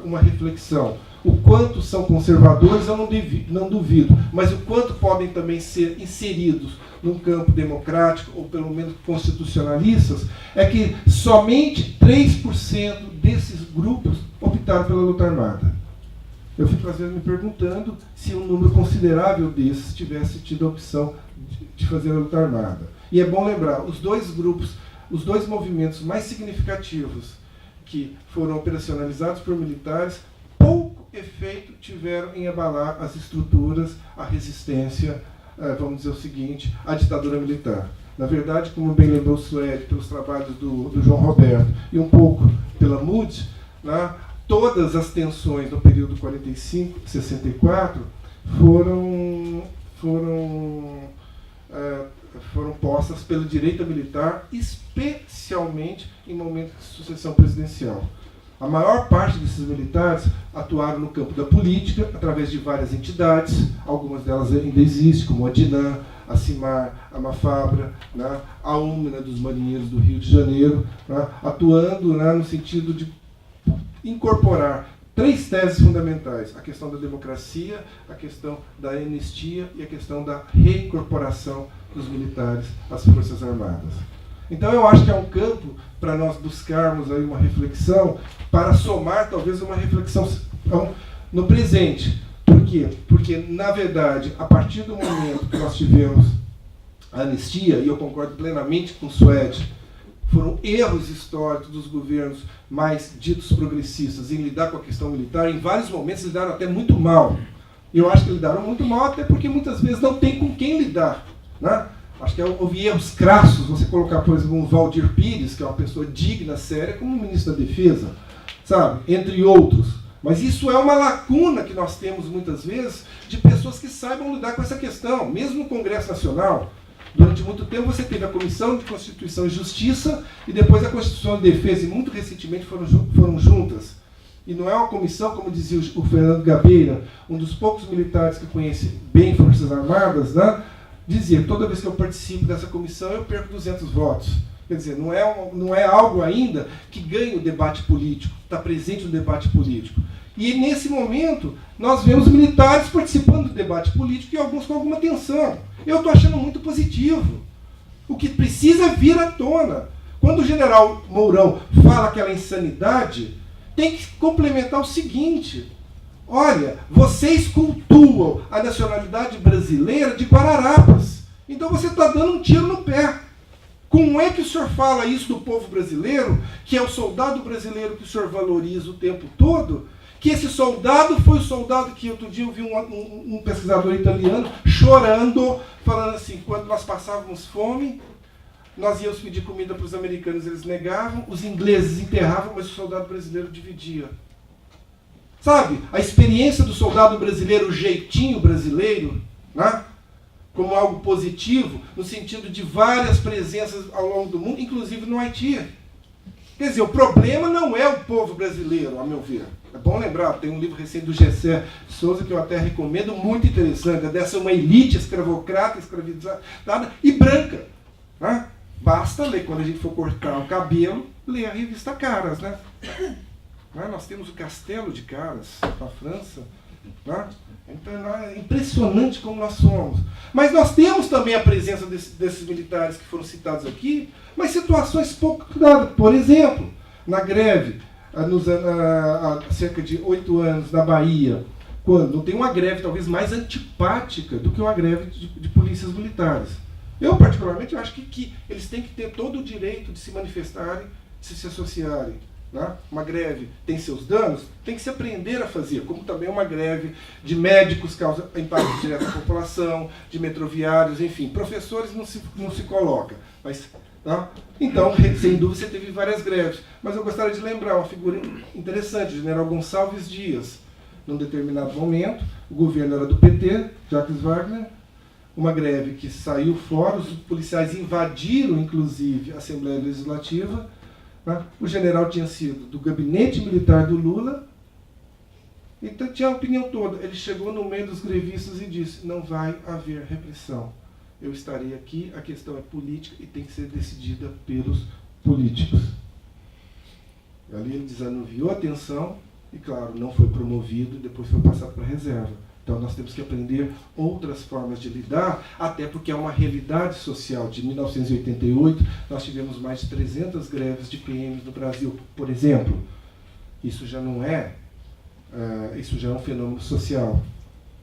uma reflexão, o quanto são conservadores eu não duvido, mas o quanto podem também ser inseridos num campo democrático, ou pelo menos constitucionalistas, é que somente 3% desses grupos optaram pela luta armada. Eu fico às vezes me perguntando se um número considerável desses tivesse tido a opção de fazer a luta armada. E é bom lembrar, os dois grupos, os dois movimentos mais significativos que foram operacionalizados por militares, pouco efeito tiveram em abalar as estruturas, a resistência, vamos dizer o seguinte, à ditadura militar. Na verdade, como bem lembrou o Suede, pelos trabalhos do João Roberto e um pouco pela MUD, né, todas as tensões no período 45-64 foram postas pela direita militar, especialmente em momentos de sucessão presidencial. A maior parte desses militares atuaram no campo da política, através de várias entidades, algumas delas ainda existem, como a DINAM, a CIMAR, a Mafabra, né, a UMNA dos Marinheiros do Rio de Janeiro, né, atuando, né, no sentido de incorporar 3 teses fundamentais: a questão da democracia, a questão da anistia e a questão da reincorporação dos militares às Forças Armadas. Então eu acho que é um campo para nós buscarmos aí uma reflexão, para somar talvez uma reflexão no presente. Por quê? Porque, na verdade, a partir do momento que nós tivemos a anistia, e eu concordo plenamente com o Suede, foram erros históricos dos governos mais ditos progressistas em lidar com a questão militar. Em vários momentos lidaram até muito mal. Eu acho que lidaram muito mal até porque muitas vezes não tem com quem lidar, né? Acho que houve erros crassos, você colocar, por exemplo, um Valdir Pires, que é uma pessoa digna, séria, como ministro da Defesa, sabe? Entre outros. Mas isso é uma lacuna que nós temos muitas vezes de pessoas que saibam lidar com essa questão, mesmo no Congresso Nacional. Durante muito tempo você teve a Comissão de Constituição e Justiça e depois a Constituição e Defesa, e muito recentemente foram juntas. E não é uma comissão, como dizia o Fernando Gabeira, um dos poucos militares que conhece bem Forças Armadas, né? Dizia, toda vez que eu participo dessa comissão eu perco 200 votos. Quer dizer, não é algo ainda que ganhe o debate político, está presente no debate político. E nesse momento nós vemos militares participando do debate político e alguns com alguma tensão. Eu estou achando muito positivo. O que precisa vir à tona. Quando o general Mourão fala aquela insanidade, tem que complementar o seguinte: olha, vocês cultuam a nacionalidade brasileira de Guararapes. Então você está dando um tiro no pé. Como é que o senhor fala isso do povo brasileiro, que é o soldado brasileiro que o senhor valoriza o tempo todo, que esse soldado foi o soldado que outro dia eu vi um pesquisador italiano chorando, falando assim, quando nós passávamos fome, nós íamos pedir comida para os americanos, eles negavam, os ingleses enterravam, mas o soldado brasileiro dividia. Sabe, a experiência do soldado brasileiro, o jeitinho brasileiro, né? Como algo positivo, no sentido de várias presenças ao longo do mundo, inclusive no Haiti. Quer dizer, o problema não é o povo brasileiro, a meu ver. É bom lembrar, tem um livro recente do Gessé Souza, que eu até recomendo, muito interessante, é dessa uma elite escravocrata, escravizada e branca. Né? Basta ler, quando a gente for cortar o cabelo, ler a revista Caras. Né? Nós temos o Castelo de Caras, na França. Né? Então é impressionante como nós somos. Mas nós temos também a presença desses militares que foram citados aqui, mas situações pouco cuidadas. Por exemplo, na greve, há cerca de 8 anos, na Bahia, quando tem uma greve talvez mais antipática do que uma greve de polícias militares. Eu, particularmente, acho que eles têm que ter todo o direito de se manifestarem, de se associarem. Né? Uma greve tem seus danos, tem que se aprender a fazer, como também uma greve de médicos causa impacto direto à população, de metroviários, enfim, professores não se coloca. Mas, né? Então, sem dúvida, você teve várias greves. Mas eu gostaria de lembrar uma figura interessante, o general Gonçalves Dias. Num determinado momento, o governo era do PT, Jacques Wagner, uma greve que saiu fora, os policiais invadiram, inclusive, a Assembleia Legislativa. O general tinha sido do gabinete militar do Lula, então tinha a opinião toda. Ele chegou no meio dos grevistas e disse: não vai haver repressão. Eu estarei aqui, a questão é política e tem que ser decidida pelos políticos. Ali ele desanuviou a tensão e, claro, não foi promovido e depois foi passado para a reserva. Então nós temos que aprender outras formas de lidar, até porque é uma realidade social. De 1988, nós tivemos mais de 300 greves de PMs no Brasil, por exemplo. Isso já não é um fenômeno social.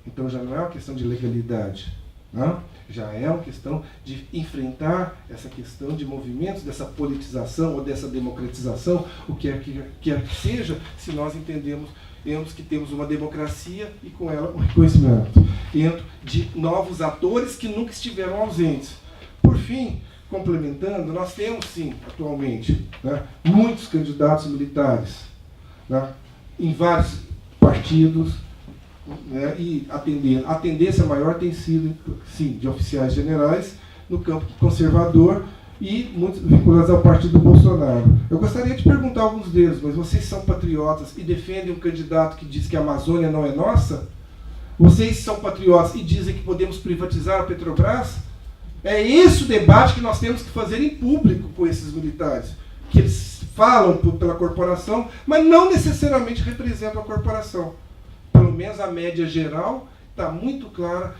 Então já não é uma questão de legalidade. Não? Já é uma questão de enfrentar essa questão de movimentos, dessa politização ou dessa democratização, o que quer que seja, se nós entendemos que temos uma democracia e com ela um reconhecimento de novos atores que nunca estiveram ausentes. Por fim, complementando, nós temos sim, atualmente, né, muitos candidatos militares, né, em vários partidos, né, e a tendência maior tem sido, sim, de oficiais generais no campo conservador, e muitos vinculados ao partido Bolsonaro. Eu gostaria de perguntar a alguns deles, mas vocês são patriotas e defendem um candidato que diz que a Amazônia não é nossa? Vocês são patriotas e dizem que podemos privatizar a Petrobras? É esse o debate que nós temos que fazer em público com esses militares, que eles falam pela corporação, mas não necessariamente representam a corporação. Pelo menos a média geral está muito clara,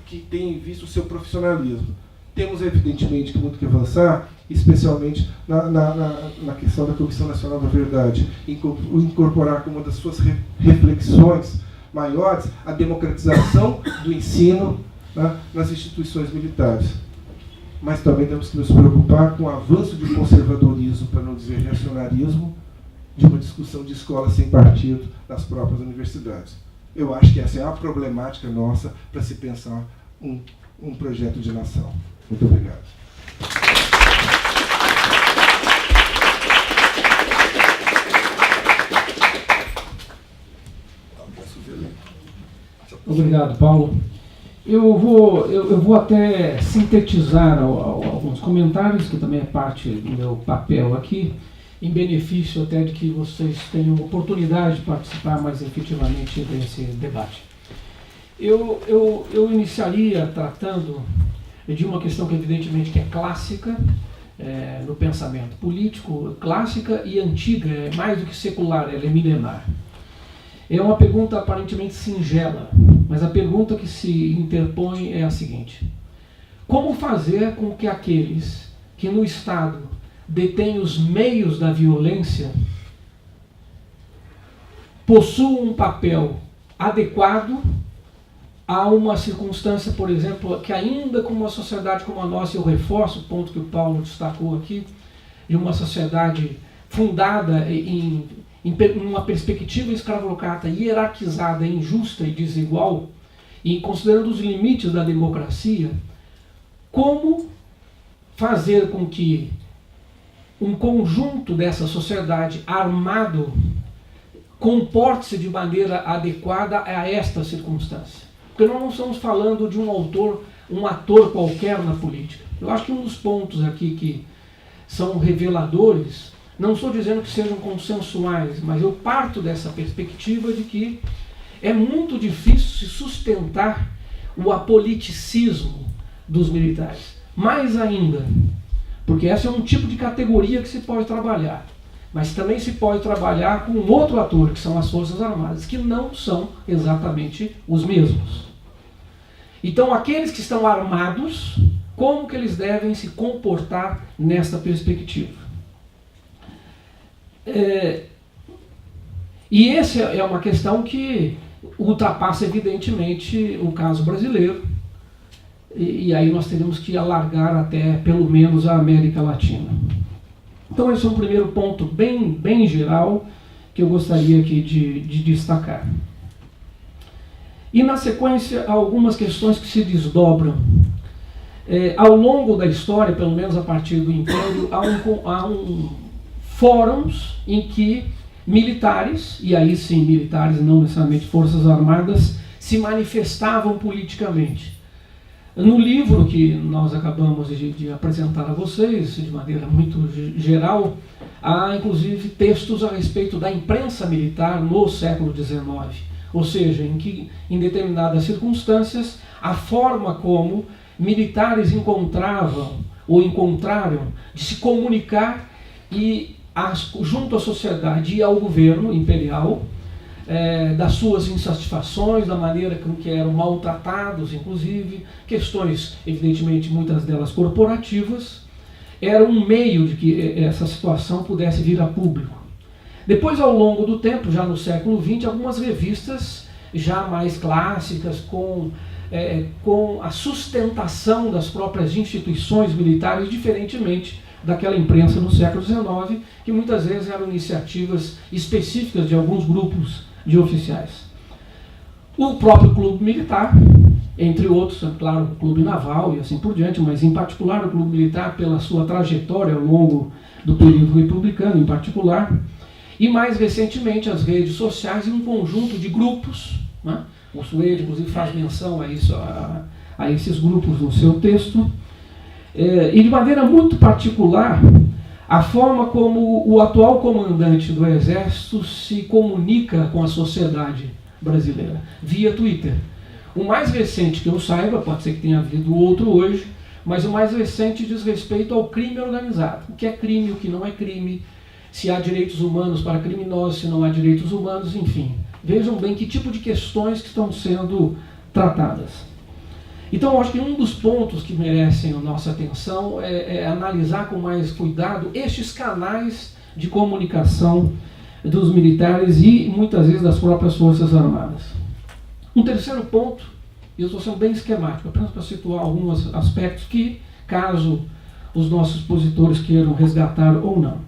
que tem visto o seu profissionalismo. Temos, evidentemente, muito que avançar, especialmente na questão da Comissão Nacional da Verdade, incorporar como uma das suas reflexões maiores a democratização do ensino, né, nas instituições militares. Mas também temos que nos preocupar com o avanço de conservadorismo, para não dizer reacionarismo, de uma discussão de escola sem partido nas próprias universidades. Eu acho que essa é a problemática nossa para se pensar um projeto de nação. Muito obrigado. Obrigado, Paulo. Eu vou até sintetizar alguns comentários, que também é parte do meu papel aqui, em benefício até de que vocês tenham oportunidade de participar mais efetivamente desse debate. Eu iniciaria tratando de uma questão que evidentemente que é clássica no pensamento político, clássica e antiga, é mais do que secular, ela é milenar. É uma pergunta aparentemente singela, mas a pergunta que se interpõe é a seguinte: como fazer com que aqueles que no Estado detêm os meios da violência possuam um papel adequado a uma circunstância, por exemplo, que ainda com uma sociedade como a nossa, eu reforço o ponto que o Paulo destacou aqui, de uma sociedade fundada em uma perspectiva escravocrata, hierarquizada, injusta e desigual, e considerando os limites da democracia, como fazer com que um conjunto dessa sociedade armado comporte-se de maneira adequada a esta circunstância. Porque nós não estamos falando de um ator qualquer na política. Eu acho que um dos pontos aqui que são reveladores, não estou dizendo que sejam consensuais, mas eu parto dessa perspectiva de que é muito difícil se sustentar o apoliticismo dos militares. Mais ainda, porque esse é um tipo de categoria que se pode trabalhar, mas também se pode trabalhar com outro ator, que são as Forças Armadas, que não são exatamente os mesmos. Então, aqueles que estão armados, como que eles devem se comportar nesta perspectiva? E essa é uma questão que ultrapassa, evidentemente, o caso brasileiro, e aí nós teremos que alargar até, pelo menos, a América Latina. Então, esse é um primeiro ponto bem geral que eu gostaria aqui de destacar. E, na sequência, algumas questões que se desdobram. Ao longo da história, pelo menos a partir do Império, há fóruns em que militares, e aí sim militares, não necessariamente forças armadas, se manifestavam politicamente. No livro que nós acabamos de apresentar a vocês, de maneira muito geral, há inclusive textos a respeito da imprensa militar no século XIX, ou seja, em que, em determinadas circunstâncias, a forma como militares encontravam ou encontraram de se comunicar junto à sociedade e ao governo imperial, das suas insatisfações, da maneira com que eram maltratados, inclusive, questões, evidentemente, muitas delas corporativas, era um meio de que essa situação pudesse vir a público. Depois, ao longo do tempo, já no século XX, algumas revistas já mais clássicas, com a sustentação das próprias instituições militares, diferentemente daquela imprensa no século XIX, que muitas vezes eram iniciativas específicas de alguns grupos de oficiais. O próprio clube militar, entre outros, é claro, o clube naval e assim por diante, mas em particular o clube militar pela sua trajetória ao longo do período republicano em particular, e mais recentemente as redes sociais e um conjunto de grupos, né? O Suede, inclusive, faz menção a isso, a esses grupos no seu texto, e de maneira muito particular, a forma como o atual comandante do Exército se comunica com a sociedade brasileira, via Twitter. O mais recente que eu saiba, pode ser que tenha havido outro hoje, mas o mais recente diz respeito ao crime organizado. O que é crime, o que não é crime, se há direitos humanos para criminosos, se não há direitos humanos, enfim. Vejam bem que tipo de questões que estão sendo tratadas. Então, eu acho que um dos pontos que merecem a nossa atenção é analisar com mais cuidado estes canais de comunicação dos militares e, muitas vezes, das próprias Forças Armadas. Um terceiro ponto, e eu estou sendo bem esquemático, apenas para situar alguns aspectos que, caso os nossos expositores queiram resgatar ou não.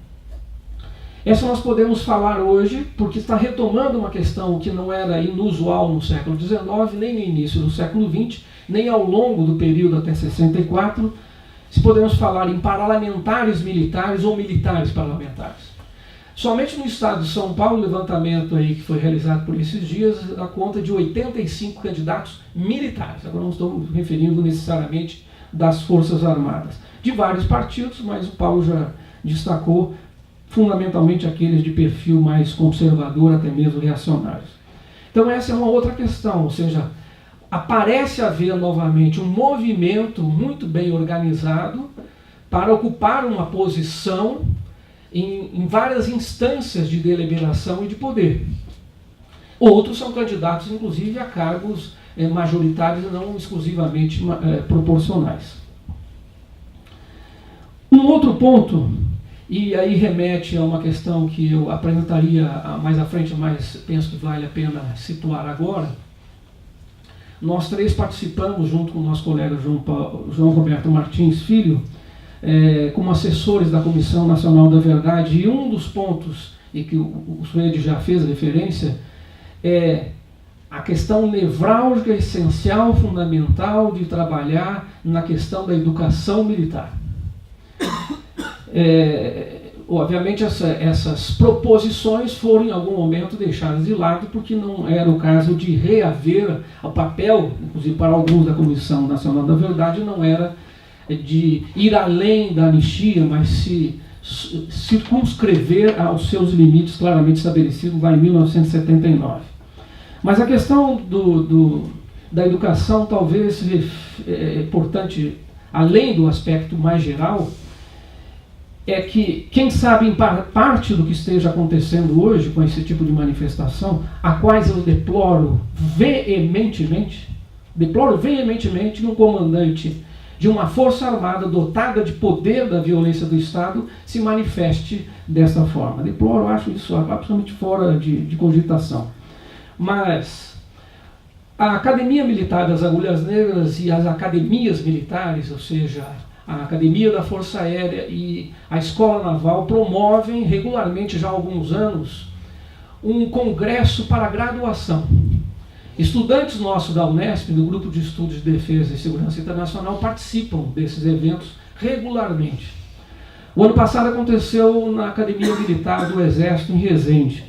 Essa nós podemos falar hoje, porque está retomando uma questão que não era inusual no século XIX, nem no início do século XX, nem ao longo do período até 64, se podemos falar em parlamentares militares ou militares parlamentares. Somente no estado de São Paulo, o levantamento aí que foi realizado por esses dias, dá conta de 85 candidatos militares. Agora não estou me referindo necessariamente das Forças Armadas. De vários partidos, mas o Paulo já destacou fundamentalmente aqueles de perfil mais conservador, até mesmo reacionários. Então essa é uma outra questão, ou seja, aparece haver novamente um movimento muito bem organizado para ocupar uma posição em várias instâncias de deliberação e de poder. Outros são candidatos, inclusive, a cargos majoritários e não exclusivamente proporcionais. Um outro ponto e aí remete a uma questão que eu apresentaria mais à frente, mas penso que vale a pena situar agora. Nós três participamos, junto com o nosso colega João Roberto Martins Filho, como assessores da Comissão Nacional da Verdade, e um dos pontos, e que o Suede já fez referência, é a questão nevrálgica, essencial, fundamental de trabalhar na questão da educação militar. Obviamente essas proposições foram em algum momento deixadas de lado, porque não era o caso de reaver o papel, inclusive para alguns da Comissão Nacional da Verdade, não era de ir além da anistia, mas se circunscrever aos seus limites claramente estabelecidos lá em 1979. Mas a questão da educação talvez é importante, além do aspecto mais geral, é que, quem sabe, em parte do que esteja acontecendo hoje com esse tipo de manifestação, a quais eu deploro veementemente que um comandante de uma força armada dotada de poder da violência do Estado se manifeste dessa forma. Deploro, acho isso absolutamente fora de cogitação. Mas a Academia Militar das Agulhas Negras e as academias militares, ou seja, a Academia da Força Aérea e a Escola Naval, promovem regularmente, já há alguns anos, um congresso para graduação. Estudantes nossos da Unesp, do Grupo de Estudos de Defesa e Segurança Internacional, participam desses eventos regularmente. O ano passado aconteceu na Academia Militar do Exército, em Resende.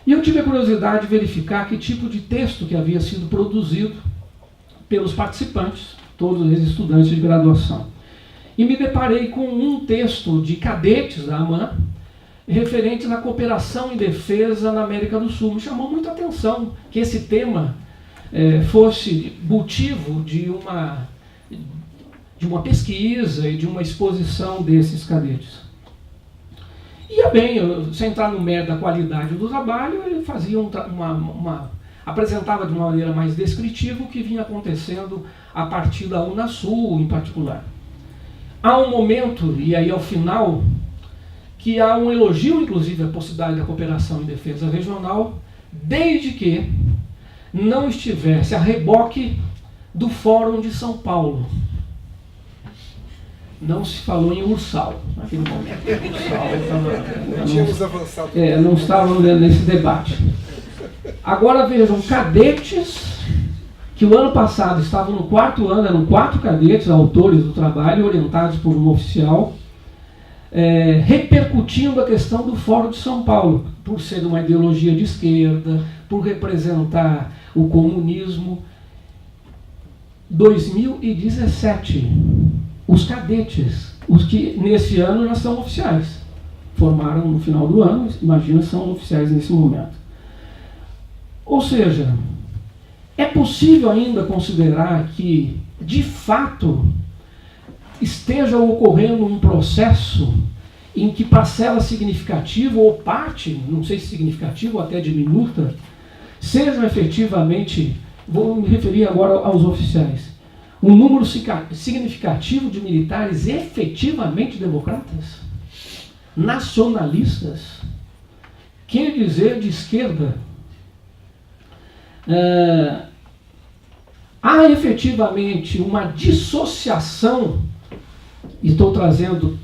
E eu tive a curiosidade de verificar que tipo de texto que havia sido produzido pelos participantes, todos eles estudantes de graduação. E me deparei com um texto de cadetes da AMAN, referente à cooperação em defesa na América do Sul. Me chamou muita atenção que esse tema fosse motivo de uma pesquisa e de uma exposição desses cadetes. Ia bem, sem entrar no mérito da qualidade do trabalho, ele fazia apresentava de uma maneira mais descritiva o que vinha acontecendo a partir da Unasul, em particular. Há um momento, e aí ao final, que há um elogio, inclusive, à possibilidade da cooperação em defesa regional, desde que não estivesse a reboque do Fórum de São Paulo. Não se falou em Ursal naquele momento. Não estavam nesse debate. Agora vejam, cadetes que o ano passado estavam no 4º ano, eram 4 cadetes, autores do trabalho, orientados por um oficial, repercutindo a questão do Fórum de São Paulo, por ser uma ideologia de esquerda, por representar o comunismo. 2017, os cadetes, os que nesse ano já são oficiais, formaram no final do ano, imagina, são oficiais nesse momento. Ou seja, é possível ainda considerar que, de fato, esteja ocorrendo um processo em que parcela significativa ou parte, não sei se significativa ou até diminuta, sejam efetivamente, vou me referir agora aos oficiais, um número significativo de militares efetivamente democratas, nacionalistas, quer dizer, de esquerda. Há efetivamente uma dissociação, e estou trazendo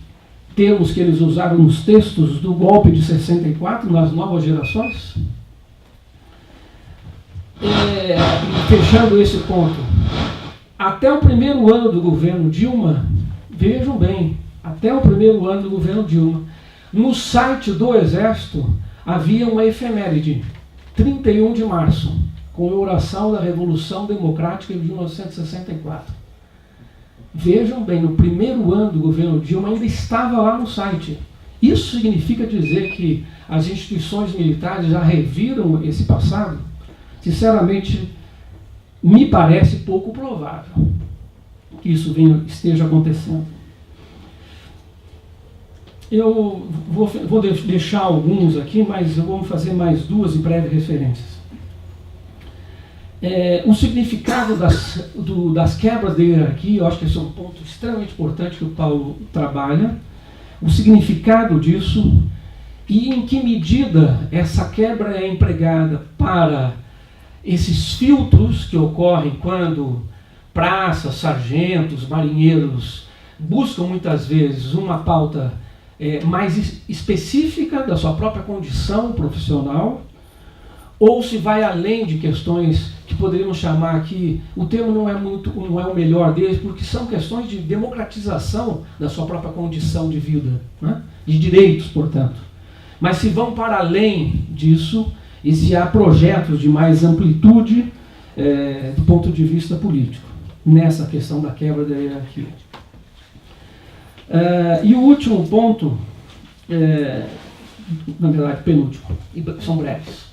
termos que eles usaram nos textos do golpe de 64, nas novas gerações. Fechando esse ponto, até o primeiro ano do governo Dilma, vejam bem, até o primeiro ano do governo Dilma, no site do Exército havia uma efeméride, 31 de março, comemoração da Revolução Democrática de 1964. Vejam bem, no primeiro ano do governo Dilma ainda estava lá no site. Isso significa dizer que as instituições militares já reviram esse passado? Sinceramente, me parece pouco provável que isso esteja acontecendo. Eu vou deixar alguns aqui, mas eu vou fazer mais 2 em breve referências. O significado das quebras da hierarquia, eu acho que esse é um ponto extremamente importante que o Paulo trabalha. o significado disso e em que medida essa quebra é empregada para esses filtros que ocorrem quando praças, sargentos, marinheiros buscam muitas vezes uma pauta mais específica da sua própria condição profissional, ou se vai além de questões que poderíamos chamar aqui, o termo não é o melhor deles, porque são questões de democratização da sua própria condição de vida, né? De direitos, portanto. Mas se vão para além disso, e se há projetos de mais amplitude do ponto de vista político, nessa questão da quebra da hierarquia. E o último ponto, na verdade penúltimo, e são breves.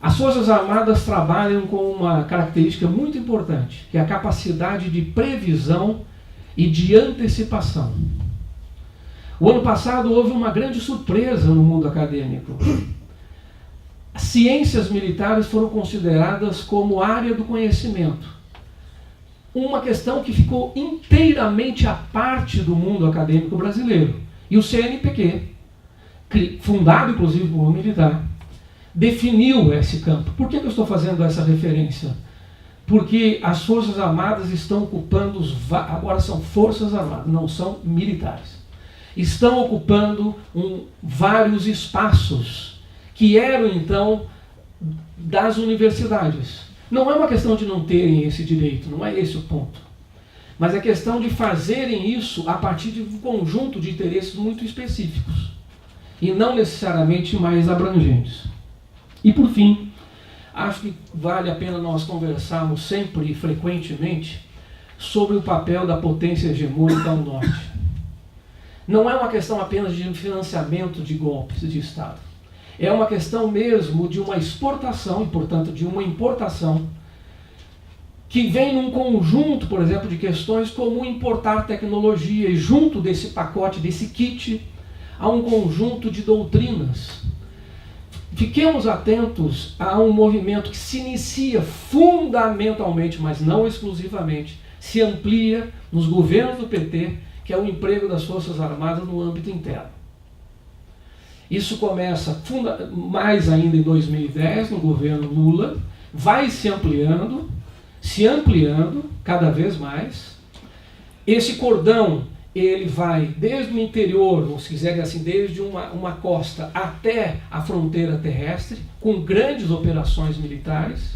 As Forças Armadas trabalham com uma característica muito importante, que é a capacidade de previsão e de antecipação. O ano passado houve uma grande surpresa no mundo acadêmico. As ciências militares foram consideradas como área do conhecimento. Uma questão que ficou inteiramente à parte do mundo acadêmico brasileiro. E o CNPq, fundado inclusive por um militar, definiu esse campo. Por que eu estou fazendo essa referência? Porque as Forças Armadas estão ocupando, agora são Forças Armadas, não são militares. Estão ocupando vários espaços que eram então das universidades. Não é uma questão de não terem esse direito, não é esse o ponto. Mas é questão de fazerem isso a partir de um conjunto de interesses muito específicos e não necessariamente mais abrangentes. E por fim, acho que vale a pena nós conversarmos sempre e frequentemente sobre o papel da potência hegemônica ao norte. Não é uma questão apenas de financiamento de golpes de Estado. É uma questão mesmo de uma exportação e, portanto, de uma importação que vem num conjunto, por exemplo, de questões como importar tecnologia e junto desse pacote, desse kit, há um conjunto de doutrinas. Fiquemos atentos a um movimento que se inicia fundamentalmente, mas não exclusivamente, se amplia nos governos do PT, que é o emprego das Forças Armadas no âmbito interno. Isso começa mais ainda em 2010, no governo Lula, vai se ampliando cada vez mais. Esse cordão, ele vai desde o interior, ou se quiserem assim, desde uma costa até a fronteira terrestre, com grandes operações militares.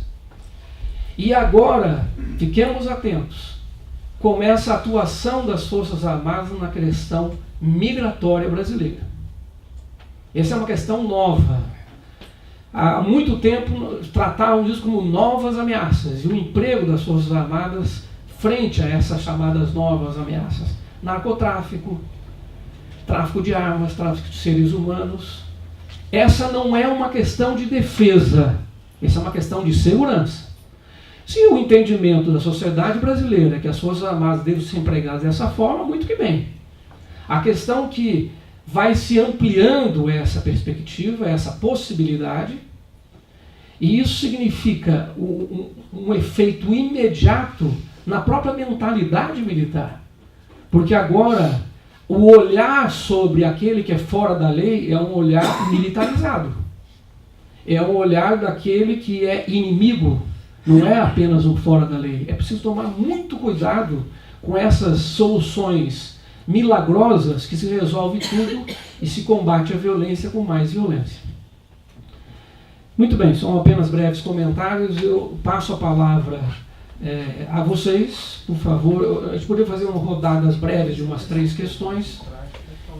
E agora, fiquemos atentos, começa a atuação das Forças Armadas na questão migratória brasileira. Essa é uma questão nova. Há muito tempo tratávamos isso como novas ameaças, e o emprego das Forças Armadas frente a essas chamadas novas ameaças. Narcotráfico, tráfico de armas, tráfico de seres humanos. Essa não é uma questão de defesa, essa é uma questão de segurança. Se o entendimento da sociedade brasileira é que as Forças Armadas devem ser empregadas dessa forma, muito que bem. A questão que vai se ampliando essa perspectiva, essa possibilidade, e isso significa um efeito imediato na própria mentalidade militar. Porque agora o olhar sobre aquele que é fora da lei é um olhar militarizado. É um olhar daquele que é inimigo, não é apenas um fora da lei. É preciso tomar muito cuidado com essas soluções milagrosas que se resolve tudo e se combate a violência com mais violência. Muito bem, são apenas breves comentários. Eu passo a palavra a vocês, por favor. A gente poderia fazer uma rodadas breves de umas 3 questões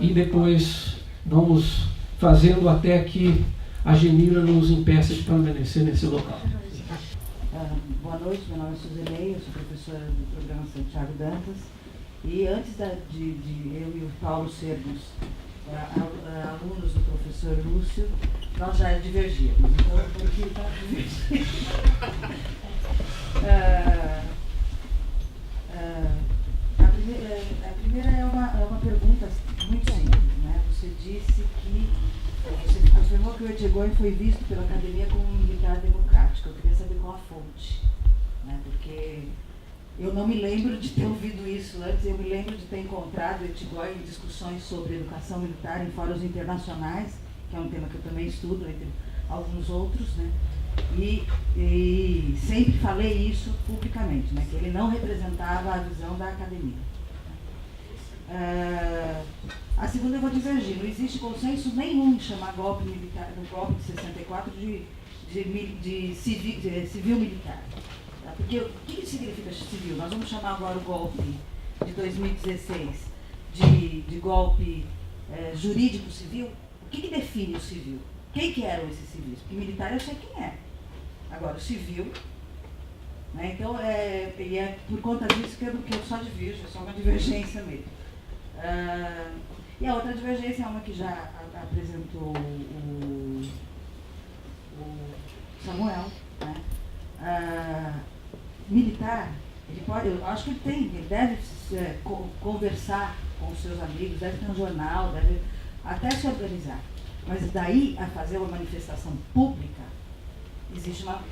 e depois vamos fazendo até que a Genira nos impeça de permanecer nesse local. Boa noite, meu nome é Suzanei, eu sou professora do programa Santiago Dantas. E antes de eu e o Paulo sermos alunos do professor Lúcio, nós já divergíamos. Então, eu vou aqui para divergir. A primeira é uma pergunta muito simples, né? Você disse que você afirmou que o Etchegóin foi visto pela academia como um militar democrático. Eu queria saber qual a fonte, né? Porque Eu não me lembro de ter ouvido isso antes, eu me lembro de ter encontrado Etigói em discussões sobre educação militar em fóruns internacionais, que é um tema que eu também estudo, entre alguns outros, né? E sempre falei isso publicamente, né? Que ele não representava a visão da academia. A segunda eu vou divergir, não existe consenso nenhum em chamar golpe militar, no golpe de 64 de civil militar. Porque o que significa civil? Nós vamos chamar agora o golpe de 2016 de golpe jurídico civil. O que define o civil? Quem que eram esses civis? Porque militar eu sei quem é. Agora, o civil, né? Então, e é por conta disso que eu só divirjo, é só uma divergência mesmo. E a outra divergência é uma que já apresentou o Samuel, né? Militar, eu acho que ele deve conversar com os seus amigos, deve ter um jornal, deve até se organizar. Mas daí a fazer uma manifestação pública, existe uma...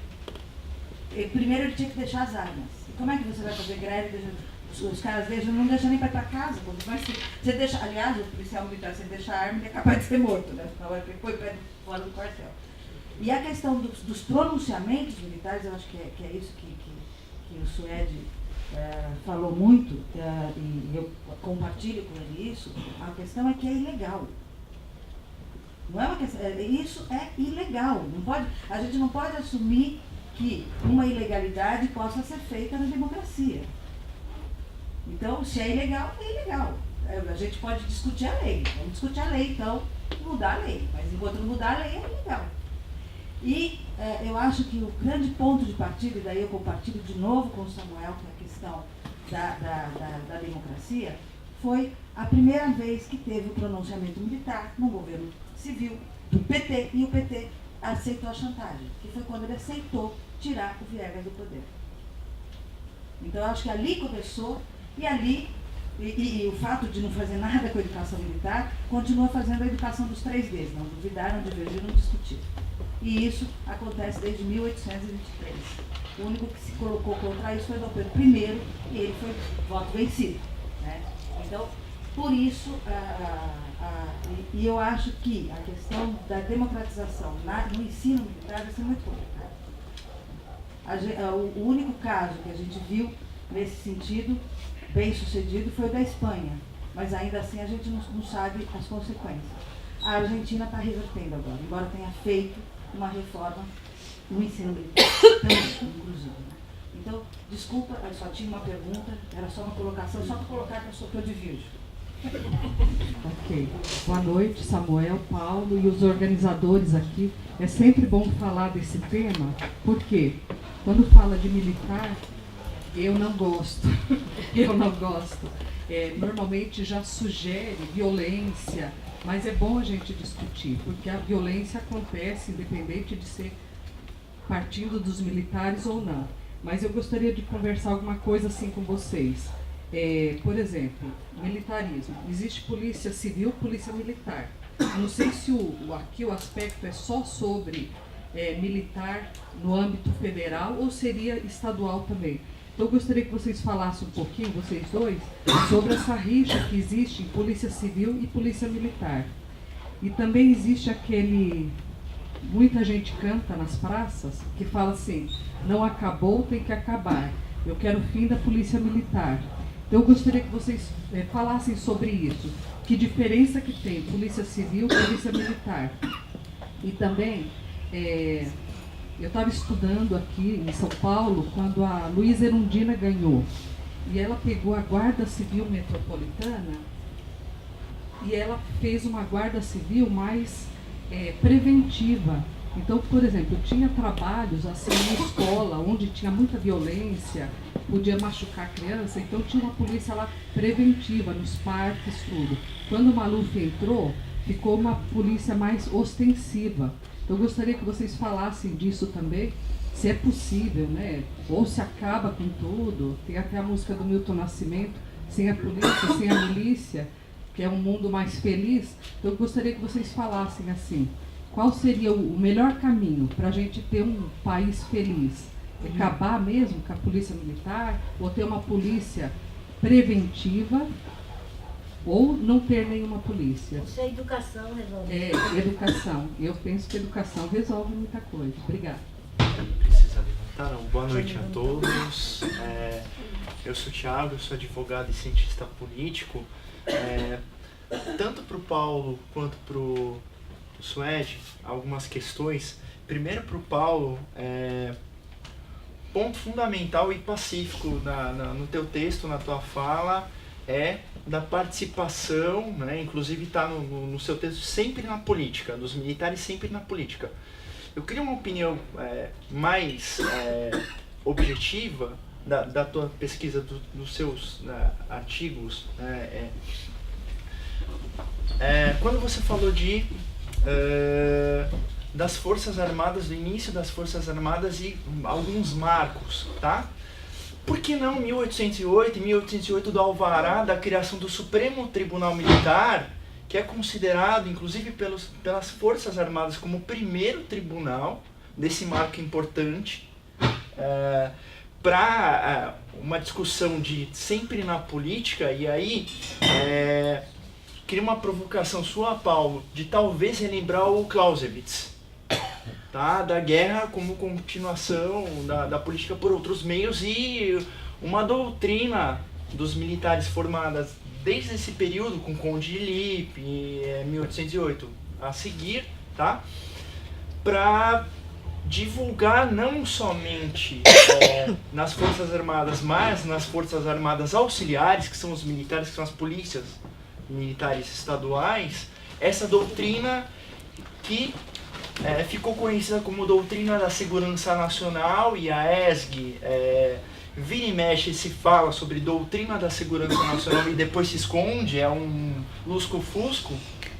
Primeiro ele tinha que deixar as armas. E como é que você vai fazer greve? Os caras não deixam nem para ir para casa. Você deixa, aliás, o policial militar, você deixa a arma, ele é capaz de ser morto, né? Na hora que ele põe fora do quartel. E a questão dos pronunciamentos militares, eu acho que é isso que o Suede falou muito, e eu compartilho com ele isso. A questão é que é ilegal. Não é uma questão, isso é ilegal. A gente não pode assumir que uma ilegalidade possa ser feita na democracia. Então, se é ilegal, é ilegal. A gente pode discutir a lei. Vamos discutir a lei, então, mudar a lei. Mas enquanto não mudar a lei, é ilegal. E eu acho que o grande ponto de partida, e daí eu compartilho de novo com o Samuel, que é a questão da democracia, foi a primeira vez que teve o pronunciamento militar no governo civil do PT, e o PT aceitou a chantagem, que foi quando ele aceitou tirar o Viegas do poder. Então, eu acho que ali começou, e ali, e o fato de não fazer nada com a educação militar, continua fazendo a educação dos 3Ds, não duvidar, não divergir, não discutir. E isso acontece desde 1823. O único que se colocou contra isso foi Dom Pedro I, e ele foi voto vencido, né? Então, por isso, e eu acho que a questão da democratização no ensino militar vai ser muito complicada. O único caso que a gente viu nesse sentido, bem sucedido, foi o da Espanha, mas ainda assim a gente não sabe as consequências. A Argentina está revertendo agora, embora tenha feito uma reforma no ensino militar, também, inclusive. Né? Então, desculpa, eu só tinha uma pergunta, era só uma colocação, só para colocar que eu divirjo. Ok. Boa noite, Samuel, Paulo e os organizadores aqui. É sempre bom falar desse tema, porque quando fala de militar, eu não gosto. Eu não gosto. Normalmente já sugere violência, mas é bom a gente discutir, porque a violência acontece independente de ser partindo dos militares ou não. Mas eu gostaria de conversar alguma coisa assim com vocês. Por exemplo, militarismo. Existe polícia civil, polícia militar. Eu não sei se aqui o aspecto é só sobre militar no âmbito federal ou seria estadual também. Então eu gostaria que vocês falassem um pouquinho, vocês dois, sobre essa rixa que existe em polícia civil e polícia militar. E também existe muita gente canta nas praças que fala assim, não acabou, tem que acabar. Eu quero o fim da polícia militar. Então eu gostaria que vocês falassem sobre isso. Que diferença que tem polícia civil e polícia militar. E também, eu estava estudando aqui em São Paulo quando a Luísa Erundina ganhou. E ela pegou a Guarda Civil Metropolitana e ela fez uma Guarda Civil mais preventiva. Então, por exemplo, tinha trabalhos assim na escola, onde tinha muita violência, podia machucar a criança, então tinha uma polícia lá preventiva, nos parques, tudo. Quando o Maluf entrou, ficou uma polícia mais ostensiva. Então, eu gostaria que vocês falassem disso também, se é possível, né? Ou se acaba com tudo. Tem até a música do Milton Nascimento, sem a polícia, sem a milícia, que é um mundo mais feliz. Então, eu gostaria que vocês falassem assim, qual seria o melhor caminho para a gente ter um país feliz? Acabar mesmo com a polícia militar, ou ter uma polícia preventiva, ou não ter nenhuma polícia. Isso é educação, resolve. É, educação. Eu penso que educação resolve muita coisa. Obrigada. Precisa levantar, não. Boa noite a todos. Eu sou o Thiago, eu sou advogado e cientista político. Tanto para o Paulo quanto para o Suede, algumas questões. Primeiro para o Paulo, ponto fundamental e pacífico no teu texto, na tua fala, é da participação, né? Inclusive está no seu texto, sempre na política, dos militares sempre na política. Eu queria uma opinião mais objetiva da tua pesquisa, dos seus artigos. Quando você falou das Forças Armadas, do início das Forças Armadas e alguns marcos, tá? Por que não 1808 do Alvará da criação do Supremo Tribunal Militar, que é considerado, inclusive pelas Forças Armadas, como o primeiro tribunal desse marco importante, para uma discussão de sempre na política, e aí queria uma provocação sua, Paulo, de talvez relembrar o Clausewitz, tá? Da guerra como continuação da política por outros meios e uma doutrina dos militares formadas desde esse período, com Conde de Lippe, 1808 a seguir, tá? Para divulgar não somente nas Forças Armadas, mas nas Forças Armadas auxiliares, que são os militares, que são as polícias militares estaduais, essa doutrina que ficou conhecida como doutrina da segurança nacional, e a ESG vira e mexe se fala sobre doutrina da segurança nacional e depois se esconde, é um lusco-fusco,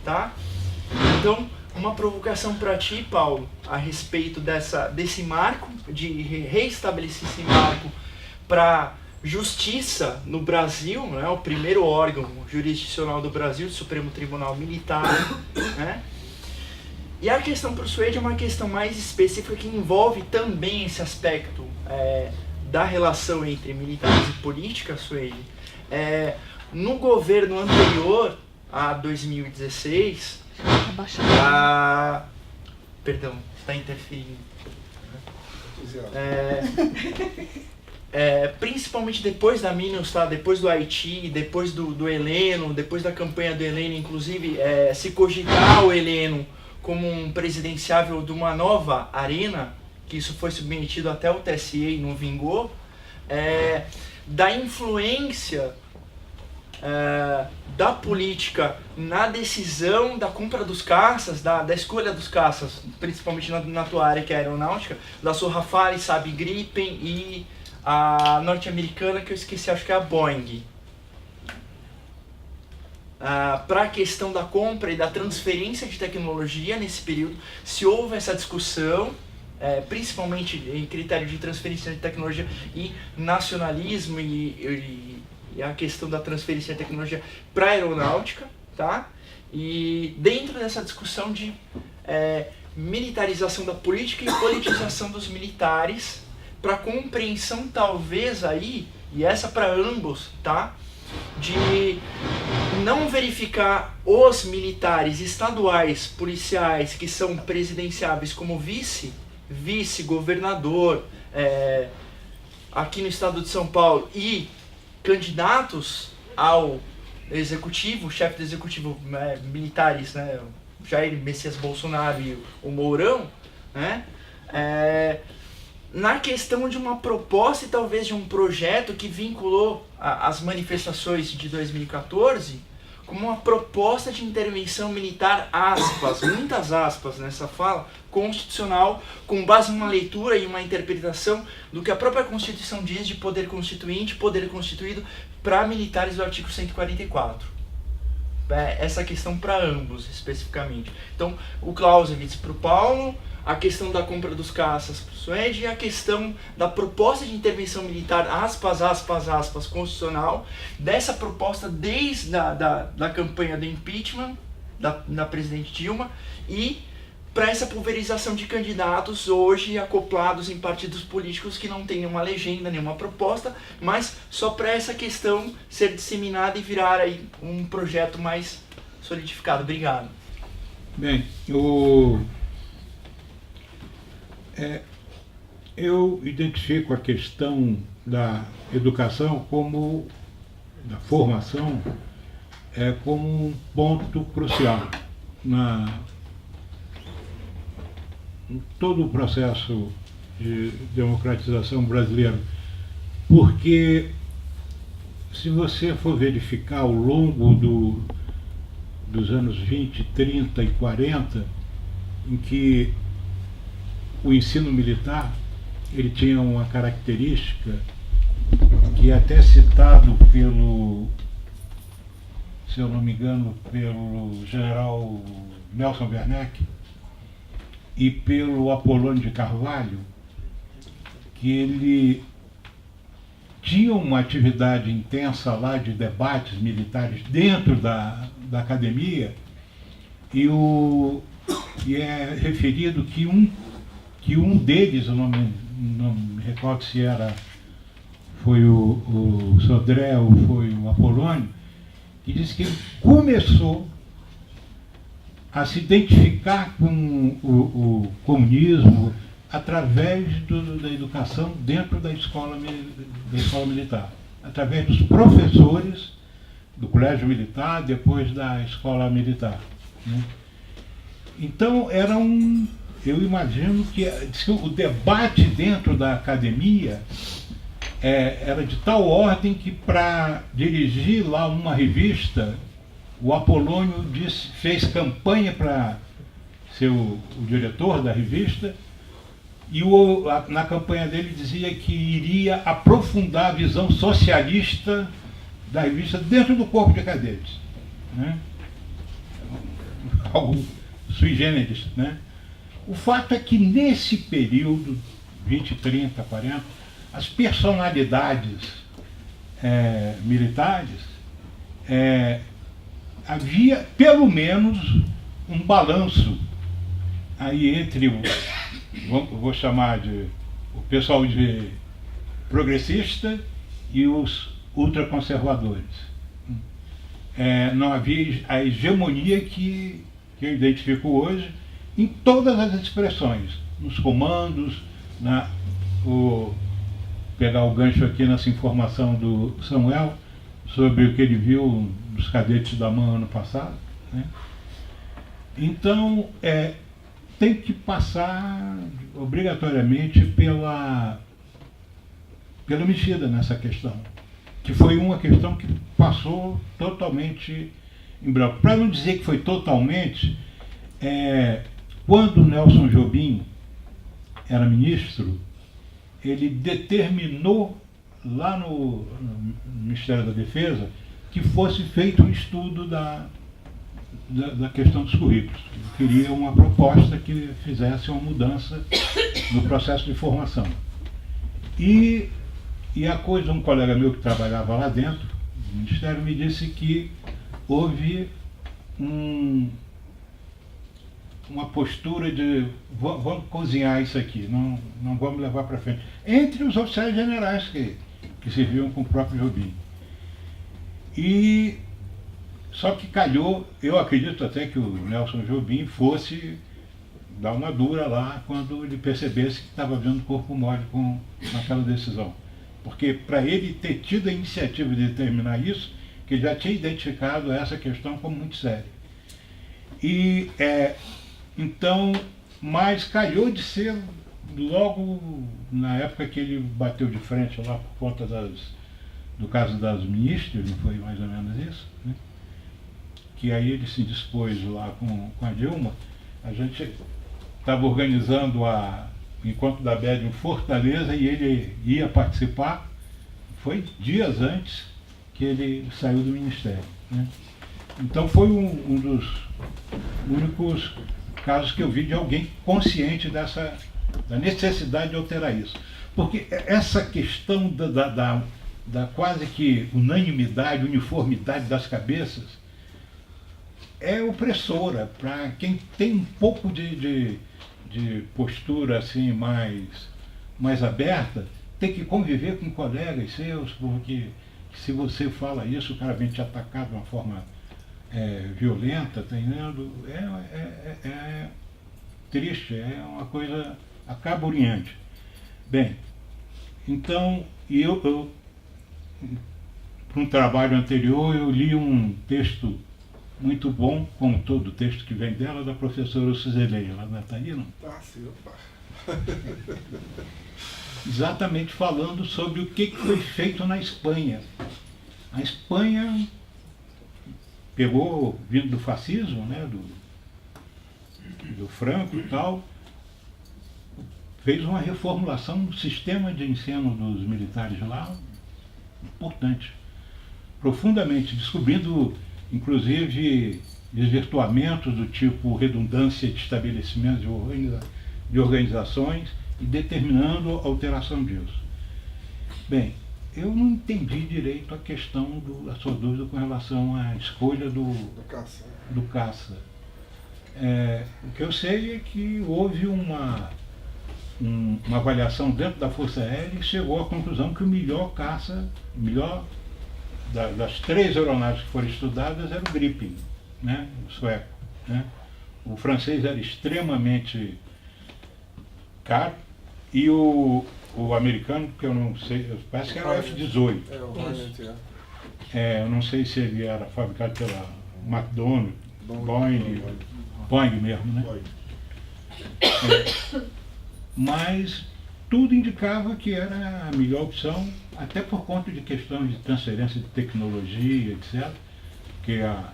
tá? Então, uma provocação para ti, Paulo, a respeito desse marco, de reestabelecer esse marco para justiça no Brasil, né? O primeiro órgão jurisdicional do Brasil, o Supremo Tribunal Militar, né? E a questão para o Suede é uma questão mais específica que envolve também esse aspecto da relação entre militares e política, Suede. No governo anterior a 2016, perdão, está interferindo. Principalmente depois da Minas, tá? Depois do Haiti, depois do Heleno, depois da campanha do Heleno, inclusive se cogitar o Heleno como um presidenciável de uma nova arena, que isso foi submetido até o TSE e não vingou, da influência da política na decisão da compra dos caças, da escolha dos caças, principalmente na tua área que é a aeronáutica, da sua Rafale, Saab Gripen e a norte-americana que eu esqueci, acho que é a Boeing. Para a questão da compra e da transferência de tecnologia nesse período, se houve essa discussão, principalmente em critério de transferência de tecnologia e nacionalismo e a questão da transferência de tecnologia para a aeronáutica, tá? E dentro dessa discussão de militarização da política e politização dos militares, para compreensão talvez aí, e essa para ambos, tá? De não verificar os militares estaduais, policiais, que são presidenciáveis como vice-governador aqui no estado de São Paulo e candidatos ao executivo, chefe do executivo, militares, né, Jair Messias Bolsonaro e o Mourão, né, na questão de uma proposta e talvez de um projeto que vinculou as manifestações de 2014 como uma proposta de intervenção militar, aspas, muitas aspas nessa fala, constitucional, com base numa leitura e uma interpretação do que a própria Constituição diz de poder constituinte, poder constituído para militares do artigo 144. Essa questão para ambos, especificamente. Então, o Clausewitz para o Paulo, a questão da compra dos caças para o Suede e a questão da proposta de intervenção militar, aspas, aspas, aspas, constitucional, dessa proposta desde da campanha do impeachment da presidente Dilma e para essa pulverização de candidatos hoje acoplados em partidos políticos que não têm nenhuma legenda, nenhuma proposta, mas só para essa questão ser disseminada e virar aí um projeto mais solidificado. Obrigado. Bem, eu identifico a questão da educação como, da formação, como um ponto crucial em todo o processo de democratização brasileiro, porque se você for verificar ao longo dos anos 20, 30 e 40, em que o ensino militar ele tinha uma característica que é até citado pelo, se eu não me engano, pelo general Nelson Werneck e pelo Apolônio de Carvalho, que ele tinha uma atividade intensa lá de debates militares dentro da academia, e é referido que um deles, eu não me recordo se foi o Sodré ou foi o Apolônio, que disse que ele começou a se identificar com o comunismo através da educação dentro da escola militar, através dos professores do colégio militar, depois da escola militar, né? Então eu imagino que o debate dentro da academia era de tal ordem que, para dirigir lá uma revista, o Apolônio fez campanha para ser o diretor da revista, e na campanha dele dizia que iria aprofundar a visão socialista da revista dentro do corpo de cadetes, né? Algo sui generis, né? O fato é que nesse período, 20, 30, 40, as personalidades militares, havia pelo menos um balanço aí entre vou chamar de o pessoal de progressista e os ultraconservadores. Não havia a hegemonia que eu identifico hoje em todas as expressões, nos comandos, pegar o gancho aqui nessa informação do Samuel sobre o que ele viu dos cadetes da MAN ano passado, né? Então, tem que passar obrigatoriamente pela mexida nessa questão, que foi uma questão que passou totalmente em branco. Para não dizer que foi totalmente, quando Nelson Jobim era ministro, ele determinou lá no Ministério da Defesa que fosse feito um estudo da questão dos currículos. Ele queria uma proposta que fizesse uma mudança no processo de formação. E um colega meu que trabalhava lá dentro do Ministério me disse que houve uma postura de vamos cozinhar isso aqui, não vamos levar para frente, entre os oficiais generais que serviam com o próprio Jobim. Só que calhou, eu acredito até que o Nelson Jobim fosse dar uma dura lá quando ele percebesse que estava vendo corpo mole naquela decisão. Porque para ele ter tido a iniciativa de determinar isso, que ele já tinha identificado essa questão como muito séria. Então, mas calhou de ser logo na época que ele bateu de frente lá por conta do caso das ministras, não foi mais ou menos isso, né? Que aí ele se dispôs lá com a Dilma. A gente estava organizando o encontro da BED em Fortaleza e ele ia participar. Foi dias antes que ele saiu do Ministério, né? Então foi um dos únicos casos que eu vi de alguém consciente da necessidade de alterar isso. Porque essa questão da quase que unanimidade, uniformidade das cabeças, é opressora para quem tem um pouco de postura assim mais aberta, ter que conviver com colegas seus, porque se você fala isso, o cara vem te atacar de uma forma violenta, tá entendendo? É triste, é uma coisa acaburiante. Bem, então, para um trabalho anterior, eu li um texto muito bom, como todo texto que vem dela, da professora Suzeleia. Ela não está aí, não? Ah, sim, opa. Exatamente falando sobre o que foi feito na Espanha. A Espanha pegou, vindo do fascismo, né, do Franco e tal, fez uma reformulação do sistema de ensino dos militares lá, importante, profundamente, descobrindo, inclusive, desvirtuamentos do tipo redundância de estabelecimentos de organizações e determinando a alteração disso. Bem, eu não entendi direito a questão da sua dúvida com relação à escolha do caça. O que eu sei é que houve uma avaliação dentro da Força Aérea e chegou à conclusão que o melhor caça, das 3 aeronaves que foram estudadas, era o Gripen, né, o sueco. Né? O francês era extremamente caro e o americano, que eu não sei, parece que era o F-18. Eu não sei se ele era fabricado pela McDonnell, Boeing mesmo, né? Mas tudo indicava que era a melhor opção, até por conta de questões de transferência de tecnologia, etc. Porque a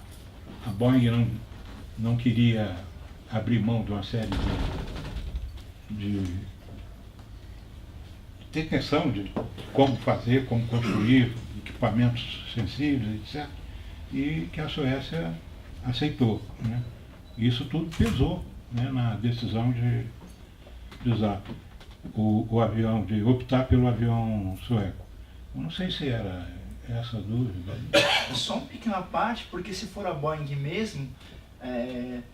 Boeing não queria abrir mão de uma série de ter questão de como fazer, como construir equipamentos sensíveis, etc. E que a Suécia aceitou. Né? Isso tudo pesou, né, na decisão de usar o avião, de optar pelo avião sueco. Eu não sei se era essa a dúvida. Só uma pequena parte, porque se for a Boeing mesmo,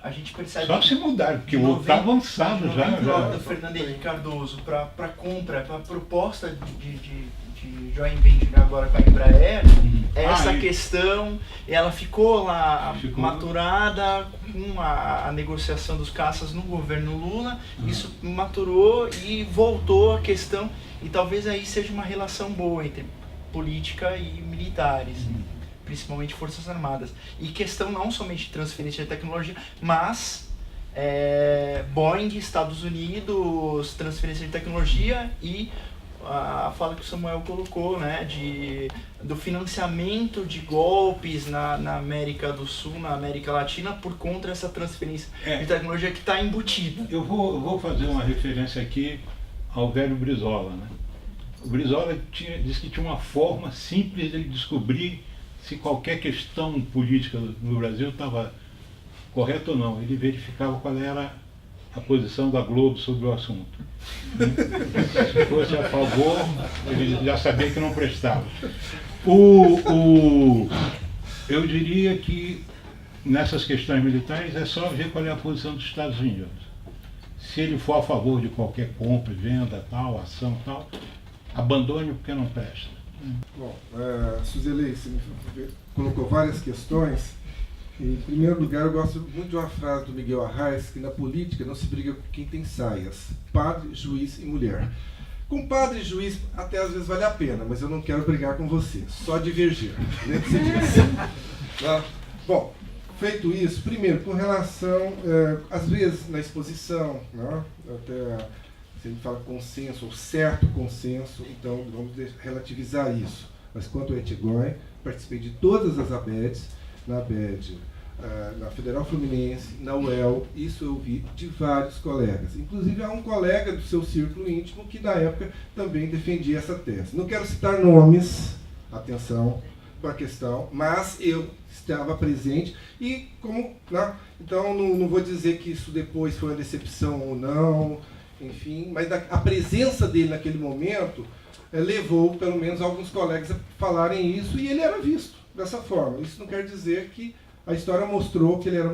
a gente percebe... Só se mudar, porque o outro está avançado já. Do Fernando Henrique Cardoso para compra, para proposta de joint venture agora com a Embraer, essa questão, ela ficou lá maturada com a negociação dos caças no governo Lula, isso maturou e voltou a questão, e talvez aí seja uma relação boa entre política e militares, principalmente Forças Armadas. E questão não somente de transferência de tecnologia, mas Boeing, Estados Unidos, transferência de tecnologia e a fala que o Samuel colocou, né, do financiamento de golpes na América do Sul, na América Latina, por conta dessa transferência de tecnologia que está embutida. Eu vou fazer uma referência aqui ao velho Brizola. Né? O Brizola disse que tinha uma forma simples de descobrir se qualquer questão política no Brasil estava correta ou não. Ele verificava qual era a posição da Globo sobre o assunto. Se fosse a favor, ele já sabia que não prestava. Eu diria que nessas questões militares é só ver qual é a posição dos Estados Unidos. Se ele for a favor de qualquer compra, venda, tal, ação, tal, abandone porque não presta. Bom, Suzeleia, você me colocou várias questões. Em primeiro lugar, eu gosto muito de uma frase do Miguel Arraes, que na política não se briga com quem tem saias, padre, juiz e mulher. Com padre e juiz até às vezes vale a pena, mas eu não quero brigar com você, só divergir. Lembre-se disso. Bom, feito isso, primeiro, com relação, às vezes na exposição, né, até se a gente fala consenso, ou certo consenso, então vamos relativizar isso. Mas quanto ao Etigói, participei de todas as ABEDs, na ABED, na Federal Fluminense, na UEL, isso eu vi de vários colegas. Inclusive há um colega do seu círculo íntimo que na época também defendia essa tese. Não quero citar nomes, atenção para a questão, mas eu estava presente e como, né, então não vou dizer que isso depois foi uma decepção ou não, enfim, mas a presença dele naquele momento levou pelo menos alguns colegas a falarem isso e ele era visto dessa forma. Isso não quer dizer que a história mostrou que ele era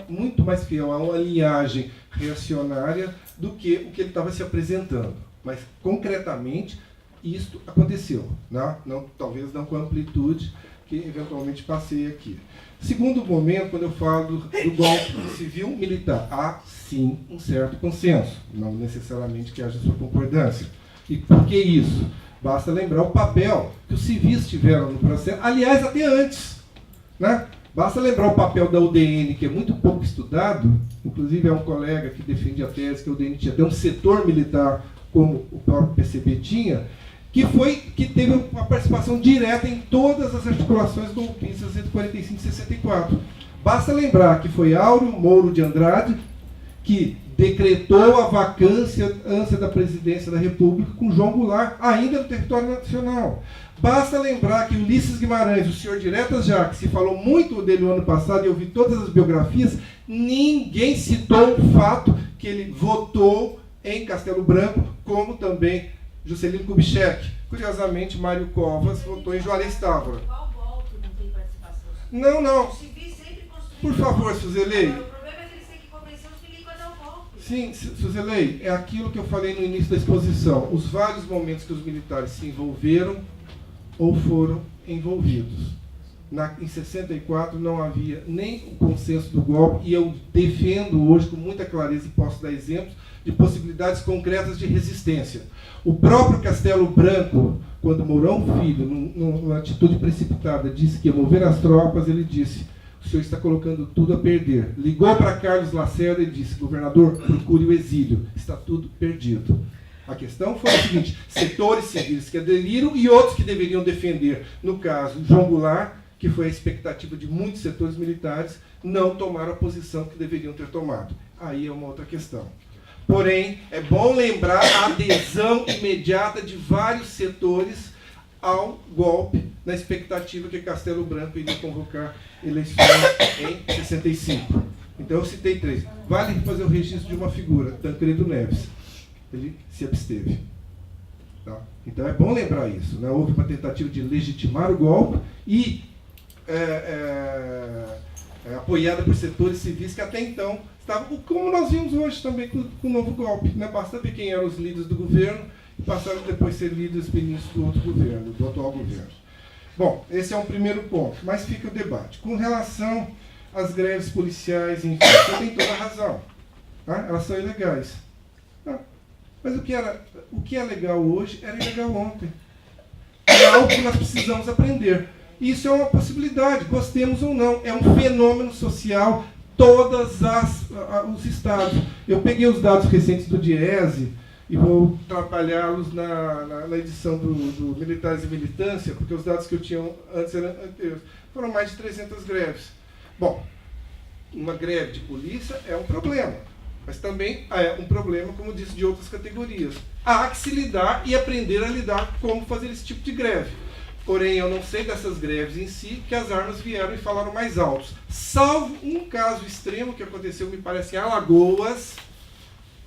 muito mais fiel a uma linhagem reacionária do que o que ele estava se apresentando. Mas, concretamente, isto aconteceu, né? Talvez não com a amplitude que eventualmente passei aqui. Segundo momento, quando eu falo do golpe civil-militar, há sim um certo consenso, não necessariamente que haja sua concordância. E por que isso? Basta lembrar o papel que os civis tiveram no processo, aliás, até antes, né? Basta lembrar o papel da UDN, que é muito pouco estudado, inclusive é um colega que defende a tese que a UDN tinha até um setor militar, como o próprio PCB tinha, que teve uma participação direta em todas as articulações golpistas entre 45 e 64. Basta lembrar que foi Áureo Mouro de Andrade que decretou a vacância da presidência da República com João Goulart, ainda no território nacional. Basta lembrar que Ulisses Guimarães, o senhor Diretas já, que se falou muito dele no ano passado, e eu vi todas as biografias, ninguém citou o fato que ele votou em Castelo Branco, como também Juscelino Kubitschek. Curiosamente, Mário Covas votou em Juarez Távora. Qual golpe não tem participação? Não. Os civis sempre construíram. Por favor, Suzelei. O problema é que eles têm que convencer os milicos a dar o golpe. Sim, Suzelei, é aquilo que eu falei no início da exposição. Os vários momentos que os militares se envolveram ou foram envolvidos. Em 64 não havia nem o consenso do golpe, e eu defendo hoje com muita clareza, e posso dar exemplos, de possibilidades concretas de resistência. O próprio Castelo Branco, quando Mourão Filho, numa atitude precipitada, disse que ia mover as tropas, ele disse: o senhor está colocando tudo a perder. Ligou para Carlos Lacerda e disse: governador, procure o exílio, está tudo perdido. A questão foi a seguinte: setores civis que aderiram e outros que deveriam defender. No caso, João Goulart, que foi a expectativa de muitos setores militares, não tomaram a posição que deveriam ter tomado. Aí é uma outra questão. Porém, é bom lembrar a adesão imediata de vários setores ao golpe, na expectativa que Castelo Branco iria convocar eleições em 65. Então eu citei 3. Vale fazer o registro de uma figura, Tancredo Neves. Ele se absteve. Tá? Então é bom lembrar isso, né? Houve uma tentativa de legitimar o golpe e apoiada por setores civis que até então estavam, como nós vimos hoje também com o novo golpe, né? Basta ver quem eram os líderes do governo e passaram depois a ser líderes ministros do outro governo, do atual governo. Bom, esse é um primeiro ponto, mas fica o debate. Com relação às greves policiais, enfim, você tem toda a razão. Tá? Elas são ilegais. Tá? Mas o que é legal hoje era ilegal ontem. É algo que nós precisamos aprender. Isso é uma possibilidade, gostemos ou não. É um fenômeno social, todos os estados. Eu peguei os dados recentes do Diese e vou trabalhá-los na edição do Militares e Militância, porque os dados que eu tinha antes eram anteriores. Foram mais de 300 greves. Bom, uma greve de polícia é um problema, mas também é um problema, como disse, de outras categorias. Há que se lidar e aprender a lidar como fazer esse tipo de greve. Porém, eu não sei dessas greves em si, que as armas vieram e falaram mais altos. Salvo um caso extremo que aconteceu, me parece, em Alagoas,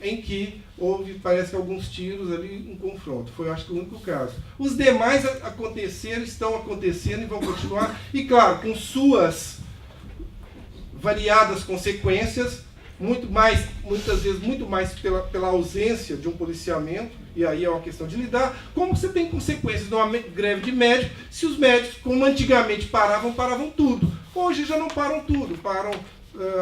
em que houve, parece que alguns tiros ali, um confronto. Foi, acho que, o único caso. Os demais aconteceram, estão acontecendo e vão continuar. E, claro, com suas variadas consequências, muitas vezes muito mais pela ausência de um policiamento, e aí é uma questão de lidar, como você tem consequências de uma greve de médicos, se os médicos, como antigamente paravam tudo. Hoje já não param tudo, param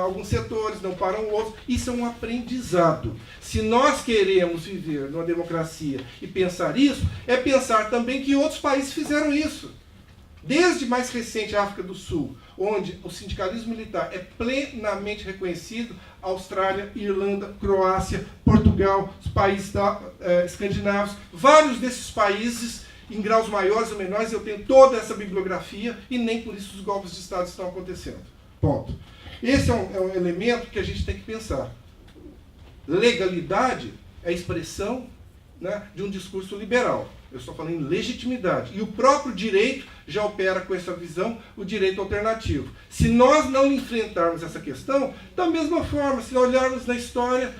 alguns setores, não param outros. Isso é um aprendizado. Se nós queremos viver numa democracia e pensar isso, é pensar também que outros países fizeram isso. Desde mais recente a África do Sul, onde o sindicalismo militar é plenamente reconhecido, Austrália, Irlanda, Croácia, Portugal, os países escandinavos, vários desses países, em graus maiores ou menores, eu tenho toda essa bibliografia e nem por isso os golpes de Estado estão acontecendo. Ponto. Esse é um elemento que a gente tem que pensar. Legalidade é a expressão, né, de um discurso liberal. Eu estou falando em legitimidade. E o próprio direito já opera com essa visão, o direito alternativo. Se nós não enfrentarmos essa questão, da mesma forma, se olharmos na história,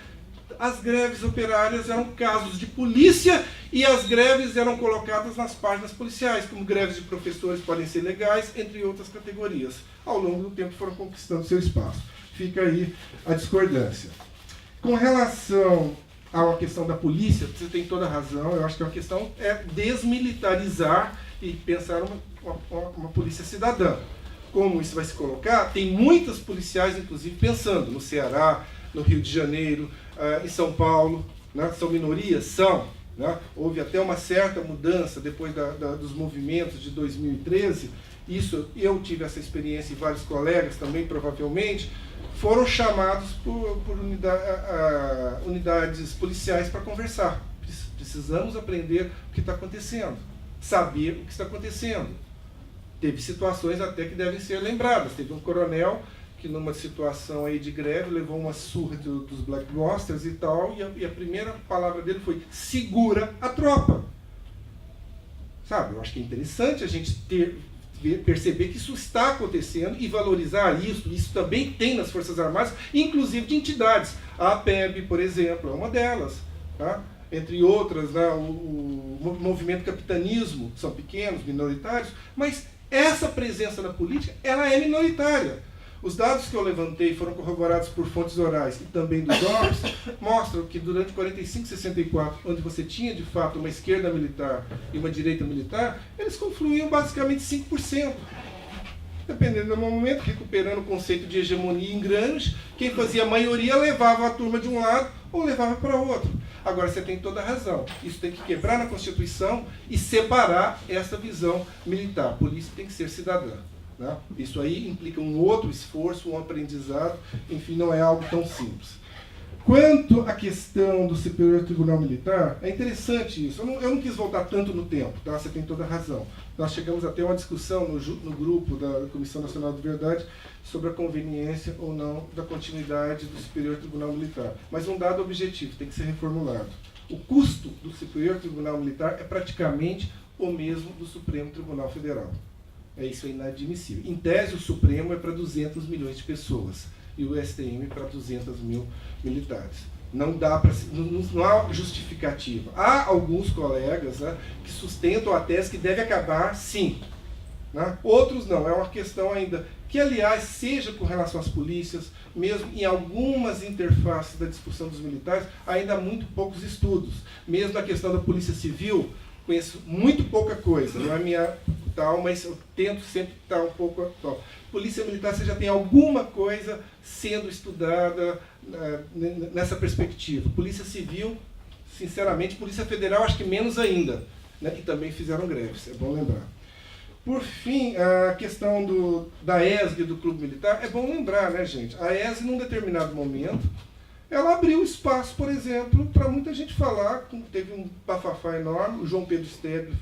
as greves operárias eram casos de polícia e as greves eram colocadas nas páginas policiais, como greves de professores podem ser legais, entre outras categorias. Ao longo do tempo foram conquistando seu espaço. Fica aí a discordância. Com relação à questão da polícia, você tem toda a razão, eu acho que a questão é desmilitarizar e pensar uma polícia cidadã. Como isso vai se colocar? Tem muitos policiais, inclusive, pensando no Ceará, no Rio de Janeiro, em São Paulo, né? São minorias? São. Né? Houve até uma certa mudança depois dos movimentos de 2013. Isso, eu tive essa experiência e vários colegas também, provavelmente, foram chamados por unidades policiais para conversar. Precisamos aprender o que está acontecendo, saber o que está acontecendo. Teve situações até que devem ser lembradas. Teve um coronel que, numa situação aí de greve, levou uma surra dos blockbusters e tal, e a primeira palavra dele foi: segura a tropa. Sabe, eu acho que é interessante a gente perceber que isso está acontecendo e valorizar isso. Isso também tem nas Forças Armadas, inclusive de entidades. A APEB, por exemplo, é uma delas. Tá? Entre outras, né, o movimento capitanismo, são pequenos, minoritários, mas essa presença na política, ela é minoritária. Os dados que eu levantei foram corroborados por fontes orais e também dos órgãos, mostram que durante 45 e 64, onde você tinha de fato uma esquerda militar e uma direita militar, eles confluíam basicamente 5%. Dependendo do momento, recuperando o conceito de hegemonia em Gramsci, quem fazia a maioria levava a turma de um lado ou levava para o outro. Agora, você tem toda a razão. Isso tem que quebrar na Constituição e separar essa visão militar. A polícia tem que ser cidadã. Né? Isso aí implica um outro esforço, um aprendizado, enfim, não é algo tão simples. Quanto à questão do Superior Tribunal Militar, é interessante isso. Eu não quis voltar tanto no tempo, tá? Você tem toda a razão. Nós chegamos até uma discussão no grupo da Comissão Nacional de Verdade sobre a conveniência ou não da continuidade do Superior Tribunal Militar. Mas um dado objetivo tem que ser reformulado. O custo do Superior Tribunal Militar é praticamente o mesmo do Supremo Tribunal Federal. Isso é inadmissível. Em tese, o Supremo é para 200 milhões de pessoas e o STM para 200 mil militares. Não dá para, não há justificativa. Há alguns colegas, né, que sustentam a tese que deve acabar, sim. Né? Outros não. É uma questão ainda que, aliás, seja com relação às polícias, mesmo em algumas interfaces da discussão dos militares, ainda há muito poucos estudos. Mesmo na questão da Polícia Civil, conheço muito pouca coisa, não é minha tal, mas eu tento sempre estar um pouco atual. Polícia Militar, você já tem alguma coisa sendo estudada nessa perspectiva. Polícia Civil, sinceramente, Polícia Federal, acho que menos ainda, né, que também fizeram greves, é bom lembrar. Por fim, a questão da ESG, do Clube Militar, é bom lembrar, né, gente? A ESG, num determinado momento, ela abriu espaço, por exemplo, para muita gente falar. Teve um bafafá enorme. O João Pedro Stedley,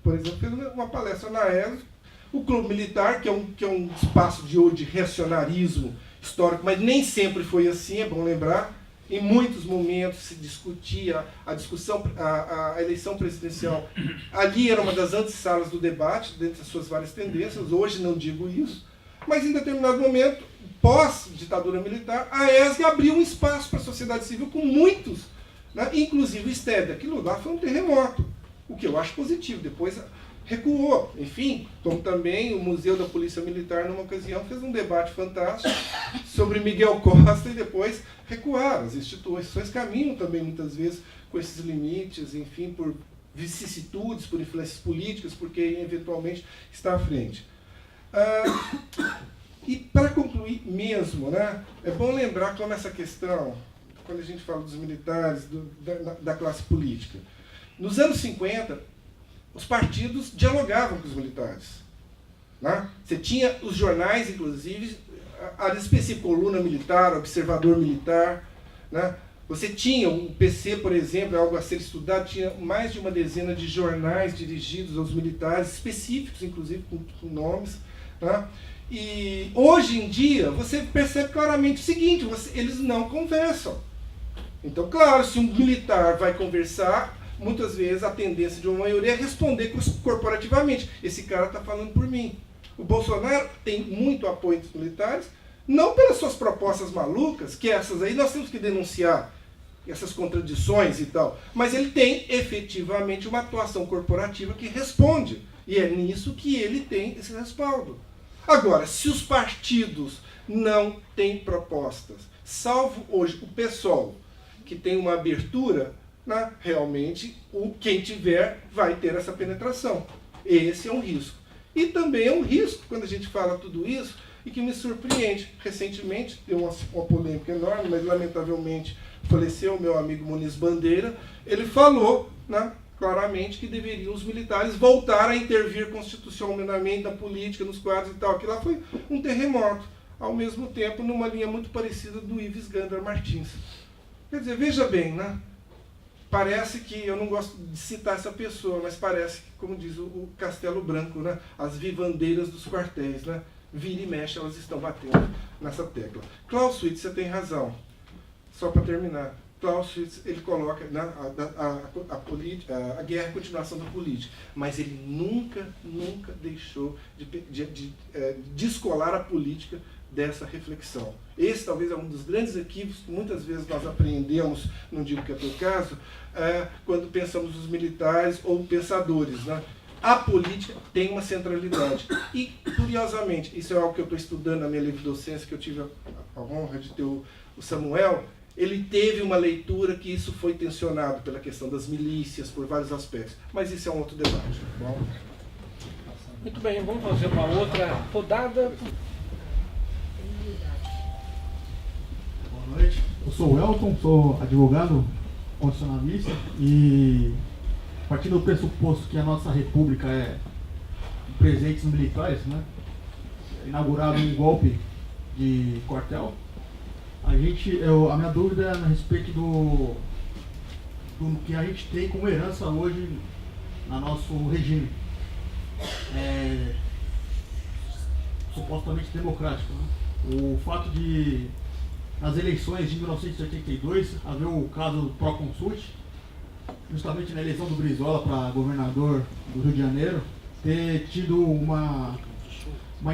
por exemplo, fez uma palestra na ESG. O Clube Militar, que é um espaço de reacionarismo histórico, mas nem sempre foi assim, é bom lembrar. Em muitos momentos se discutia a eleição presidencial. Ali era uma das antessalas do debate, dentre as suas várias tendências. Hoje não digo isso. Mas em determinado momento, pós-ditadura militar, a ESG abriu um espaço para a sociedade civil com muitos, né, inclusive o STED. Aquilo lá foi um terremoto, o que eu acho positivo. Depois recuou. Enfim, como também o Museu da Polícia Militar, numa ocasião, fez um debate fantástico sobre Miguel Costa e depois recuaram. As instituições caminham também, muitas vezes, com esses limites, enfim, por vicissitudes, por influências políticas, porque eventualmente está à frente. E para concluir mesmo, né, é bom lembrar como essa questão, quando a gente fala dos militares, da classe política. Nos anos 50, os partidos dialogavam com os militares. Né? Você tinha os jornais, inclusive, área específica, coluna militar, observador militar. Né? Você tinha o PC, por exemplo, é algo a ser estudado, tinha mais de uma dezena de jornais dirigidos aos militares, específicos, inclusive, com nomes. Tá? E hoje em dia você percebe claramente o seguinte, eles não conversam. Então, claro, se um militar vai conversar, muitas vezes a tendência de uma maioria é responder corporativamente. Esse cara está falando por mim. O Bolsonaro tem muito apoio dos militares, não pelas suas propostas malucas, que essas aí nós temos que denunciar. essas contradições e tal, mas ele tem efetivamente uma atuação corporativa que responde, e é nisso que ele tem esse respaldo. Agora, se os partidos não têm propostas, salvo hoje o PSOL, que tem uma abertura, né, realmente quem tiver vai ter essa penetração. Esse é um risco. E também é um risco, quando a gente fala tudo isso, e que me surpreende. Recentemente, deu uma polêmica enorme, mas lamentavelmente faleceu o meu amigo Muniz Bandeira. Ele falou, né, claramente que deveriam os militares voltar a intervir constitucionalmente na política, nos quadros e tal. Aquilo lá foi um terremoto. Ao mesmo tempo, numa linha muito parecida do Ives Gandar Martins. Quer dizer, veja bem, né? Parece que, eu não gosto de citar essa pessoa, mas parece que, como diz o Castelo Branco, né? As vivandeiras dos quartéis, né? Vira e mexe, elas estão batendo nessa tecla. Clausewitz, você tem razão. Só para terminar, Clausewitz, ele coloca, né, a guerra é a continuação da política, mas ele nunca deixou de descolar a política dessa reflexão. Esse talvez é um dos grandes equívocos que muitas vezes nós apreendemos, não digo que é o teu caso, quando pensamos nos militares ou pensadores, né? A política tem uma centralidade. E, curiosamente, isso é algo que eu estou estudando na minha livre docência, que eu tive a honra de ter o Samuel. Ele teve uma leitura que isso foi tensionado pela questão das milícias, por vários aspectos. Mas isso é um outro debate. Bom? Muito bem, vamos fazer uma outra rodada. Boa noite. Eu sou o Elton, sou advogado constitucionalista e, partindo do pressuposto que a nossa república é presentes militares, né? Inaugurado um golpe de quartel, a minha dúvida é a respeito do que a gente tem como herança hoje no nosso regime, supostamente democrático, né? O fato de, nas eleições de 1982, haver o caso do Proconsult, justamente na eleição do Brizola para governador do Rio de Janeiro, ter tido uma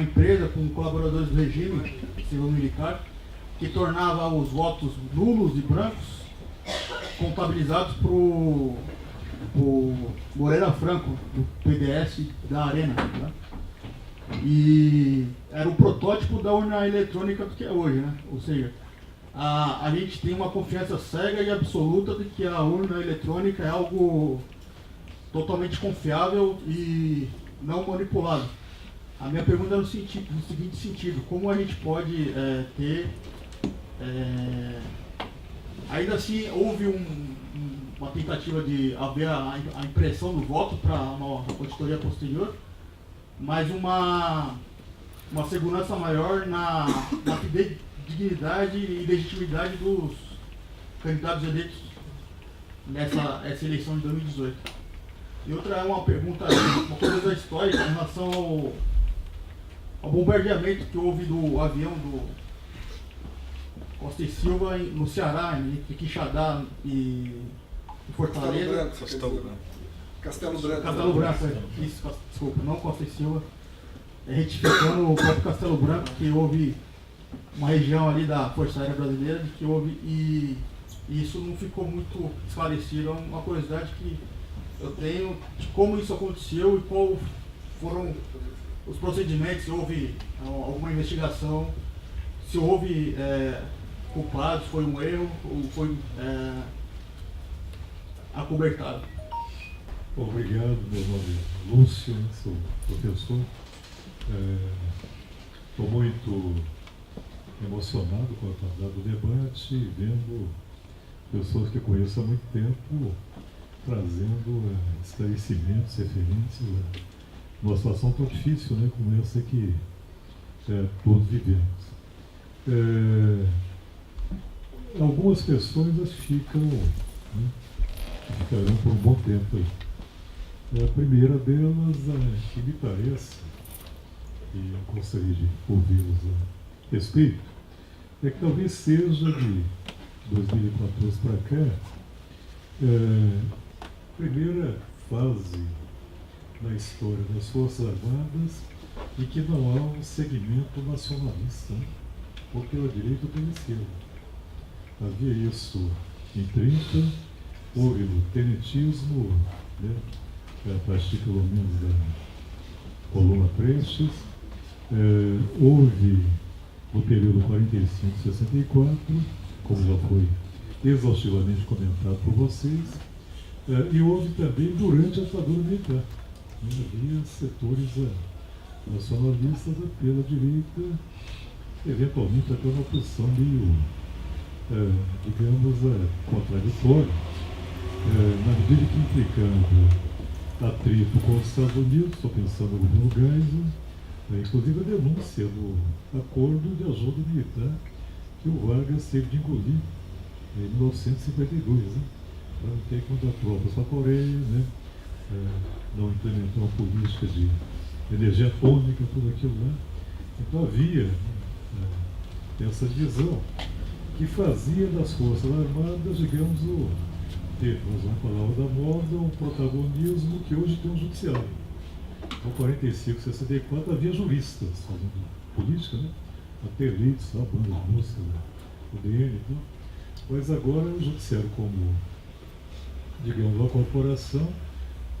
empresa com colaboradores do regime civil-militar que tornava os votos nulos e brancos contabilizados para o Moreira Franco, do PDS da Arena, né? E era o protótipo da urna eletrônica do que é hoje, né? Ou seja, a gente tem uma confiança cega e absoluta de que a urna eletrônica é algo totalmente confiável e não manipulado. A minha pergunta é no seguinte sentido: como a gente pode ainda assim houve uma tentativa de haver a impressão do voto para uma auditoria posterior, mas uma segurança maior na dignidade e legitimidade dos candidatos eleitos essa eleição de 2018. E outra é uma pergunta, uma coisa histórica em relação ao bombardeamento que houve do avião do Costa e Silva no Ceará, entre Quixadá e Fortaleza. Castelo Branco. Castelo Branco, isso, desculpa, não Costa e Silva. Retificando o próprio Castelo Branco, que houve uma região ali da Força Aérea Brasileira, de que houve, e isso não ficou muito esclarecido. É uma curiosidade que eu tenho de como isso aconteceu e qual foram os procedimentos, se houve alguma investigação, se houve culpados, foi um erro ou foi acobertado. Obrigado, meu nome é Lúcio, sou professor. Estou muito emocionado com a passada do debate, vendo pessoas que conheço há muito tempo trazendo esclarecimentos, referências a uma situação tão difícil, né, como essa que todos vivemos. Algumas questões ficarão por um bom tempo aí. A primeira delas, que me parece, e eu gostaria de ouvi-los a respeito, é que talvez seja de 2014 para cá, primeira fase na história das Forças Armadas e que não há um segmento nacionalista, ou pela direita ou pela esquerda. Havia isso em 30, houve o tenentismo, né, a partir pelo menos da Coluna Prestes, houve no período 45-64, como já foi exaustivamente comentado por vocês, e houve também durante a ditadura militar. Havia setores nacionalistas pela direita, eventualmente até uma posição meio, digamos, contraditória, na medida que implicando atrito com os Estados Unidos, estou pensando no governo Geisel, inclusive a denúncia do acordo de ajuda militar que o Vargas teve de engolir em 1952, né? Para não ter que mandar tropas para a Coreia, né? Não implementou uma política de energia atômica, tudo aquilo lá. Então havia essa divisão que fazia das Forças Armadas, digamos, nós vamos falar da moda, um protagonismo que hoje tem um judiciário. Em 45, 64 havia juristas fazendo política, né? Até eleitos, a banda de música, o DN e tudo. Mas agora o judiciário, como, digamos, uma corporação,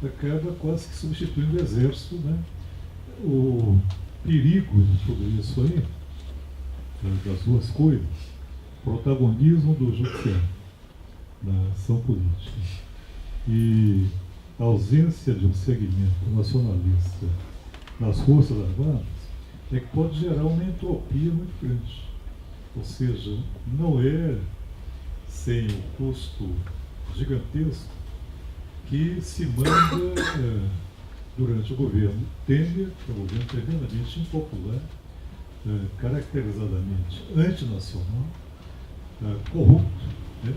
acaba quase que substituindo o exército, né? O perigo de tudo isso aí, das duas coisas, protagonismo do judiciário na ação política e a ausência de um segmento nacionalista nas Forças Armadas é que pode gerar uma entropia muito grande. Ou seja, não é sem o custo gigantesco que se manda durante o governo Temer, que é um governo tremendamente impopular, caracterizadamente antinacional, corrupto, né?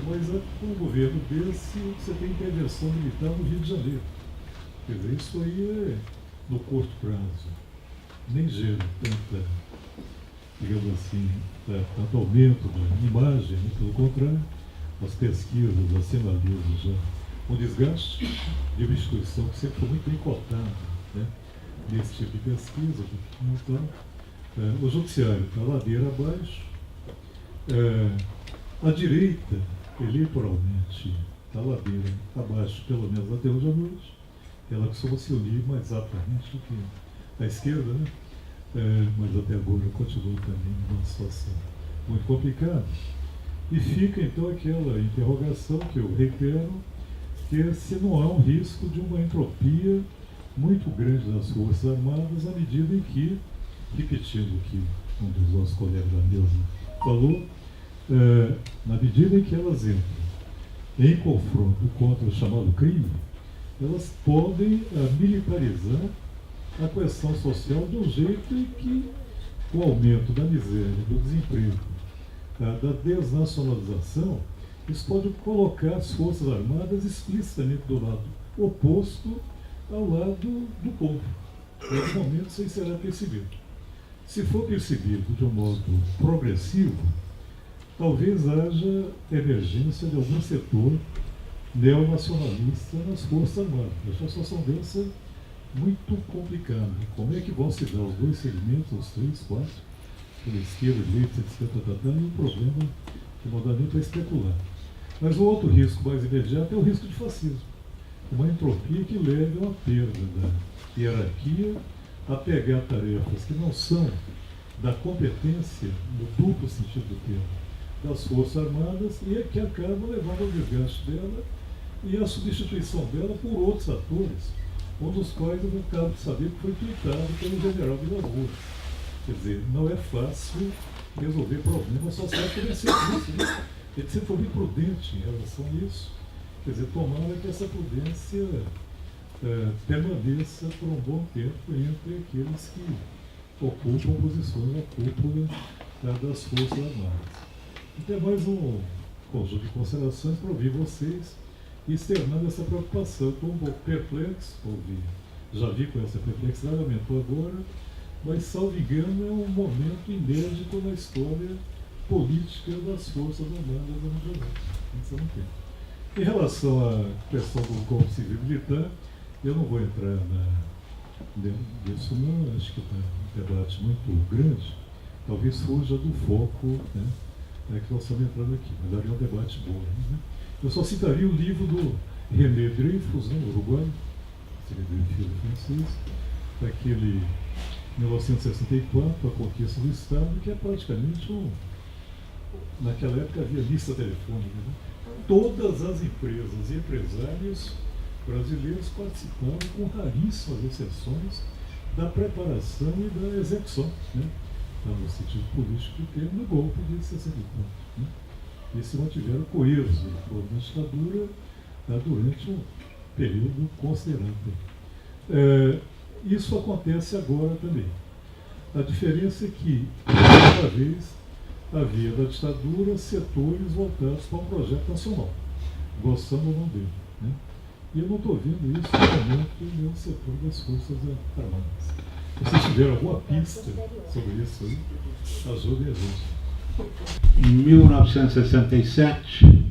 Mas com um governo desse, você tem intervenção militar no Rio de Janeiro. Quer dizer, isso aí no curto prazo nem gera tanta, digamos assim, tanto aumento da imagem, né? Pelo contrário, as pesquisas sinalizam já um desgaste de uma instituição que sempre foi muito bem cotada, né? Nesse tipo de pesquisa. Então, o judiciário está ladeira abaixo, a direita eleitoralmente está ladeira abaixo, pelo menos até hoje à noite. Ela costuma se unir mais rapidamente do que a esquerda, né? Mas até agora continua também numa situação muito complicada. E fica então aquela interrogação que eu reitero, que é se não há um risco de uma entropia muito grande das Forças Armadas à medida em que, repetindo o que um dos nossos colegas da mesa falou, na medida em que elas entram em confronto contra o chamado crime, elas podem militarizar a questão social de um jeito em que o aumento da miséria, do desemprego, da desnacionalização, isso pode colocar as Forças Armadas explicitamente do lado oposto ao lado do povo. Nesse momento isso aí será percebido. Se for percebido de um modo progressivo, talvez haja emergência de algum setor neonacionalista nas Forças Armadas. A situação dessa muito complicada. Como é que vão se dar os dois segmentos, os três, quatro, pela esquerda, direita, etc. E um problema que não dá nem para especular. Mas o outro risco mais imediato é o risco de fascismo. Uma entropia que leve a uma perda da hierarquia, a pegar tarefas que não são da competência, no duplo sentido do termo, das Forças Armadas, e que acaba levando ao desgaste dela e a substituição dela por outros atores, um dos quais eu acabo de saber que foi tweetado pelo general Vilas-Boas. Quer dizer, não é fácil resolver problemas sociais por esse serviço, né? Ele sempre foi muito prudente em relação a isso. Quer dizer, tomara que essa prudência permaneça por um bom tempo entre aqueles que ocupam posições na cúpula das Forças Armadas. Então é mais um conjunto de considerações para ouvir vocês e externando essa preocupação. Estou um pouco perplexo, já vi com essa perplexidade, aumentou agora, mas, salvo engano, é um momento inédito na história política das Forças Armadas no geral. Em relação à questão do corpo civil militar, eu não vou entrar nisso não, acho que está um debate muito grande, talvez fuja do foco, né, que nós estamos entrando aqui, mas daria um debate bom. Né? Eu só citaria o livro do René Dreyfus, né, uruguaio, filho francês, daquele 1964, A Conquista do Estado, que é praticamente naquela época havia lista telefônica. Né? Todas as empresas e empresários brasileiros participaram, com raríssimas exceções, da preparação e da execução, né? No sentido político do termo, do golpe de 64. Né? E se mantiveram coesos na ditadura durante um período considerável. Isso acontece agora também. A diferença é que, uma vez, havia da ditadura setores voltados para um projeto nacional, gostando ou não dele. Né? E eu não estou vendo isso no momento no setor das Forças Armadas. Se vocês tiverem alguma pista sobre isso aí, ajudem a gente. Em 1967,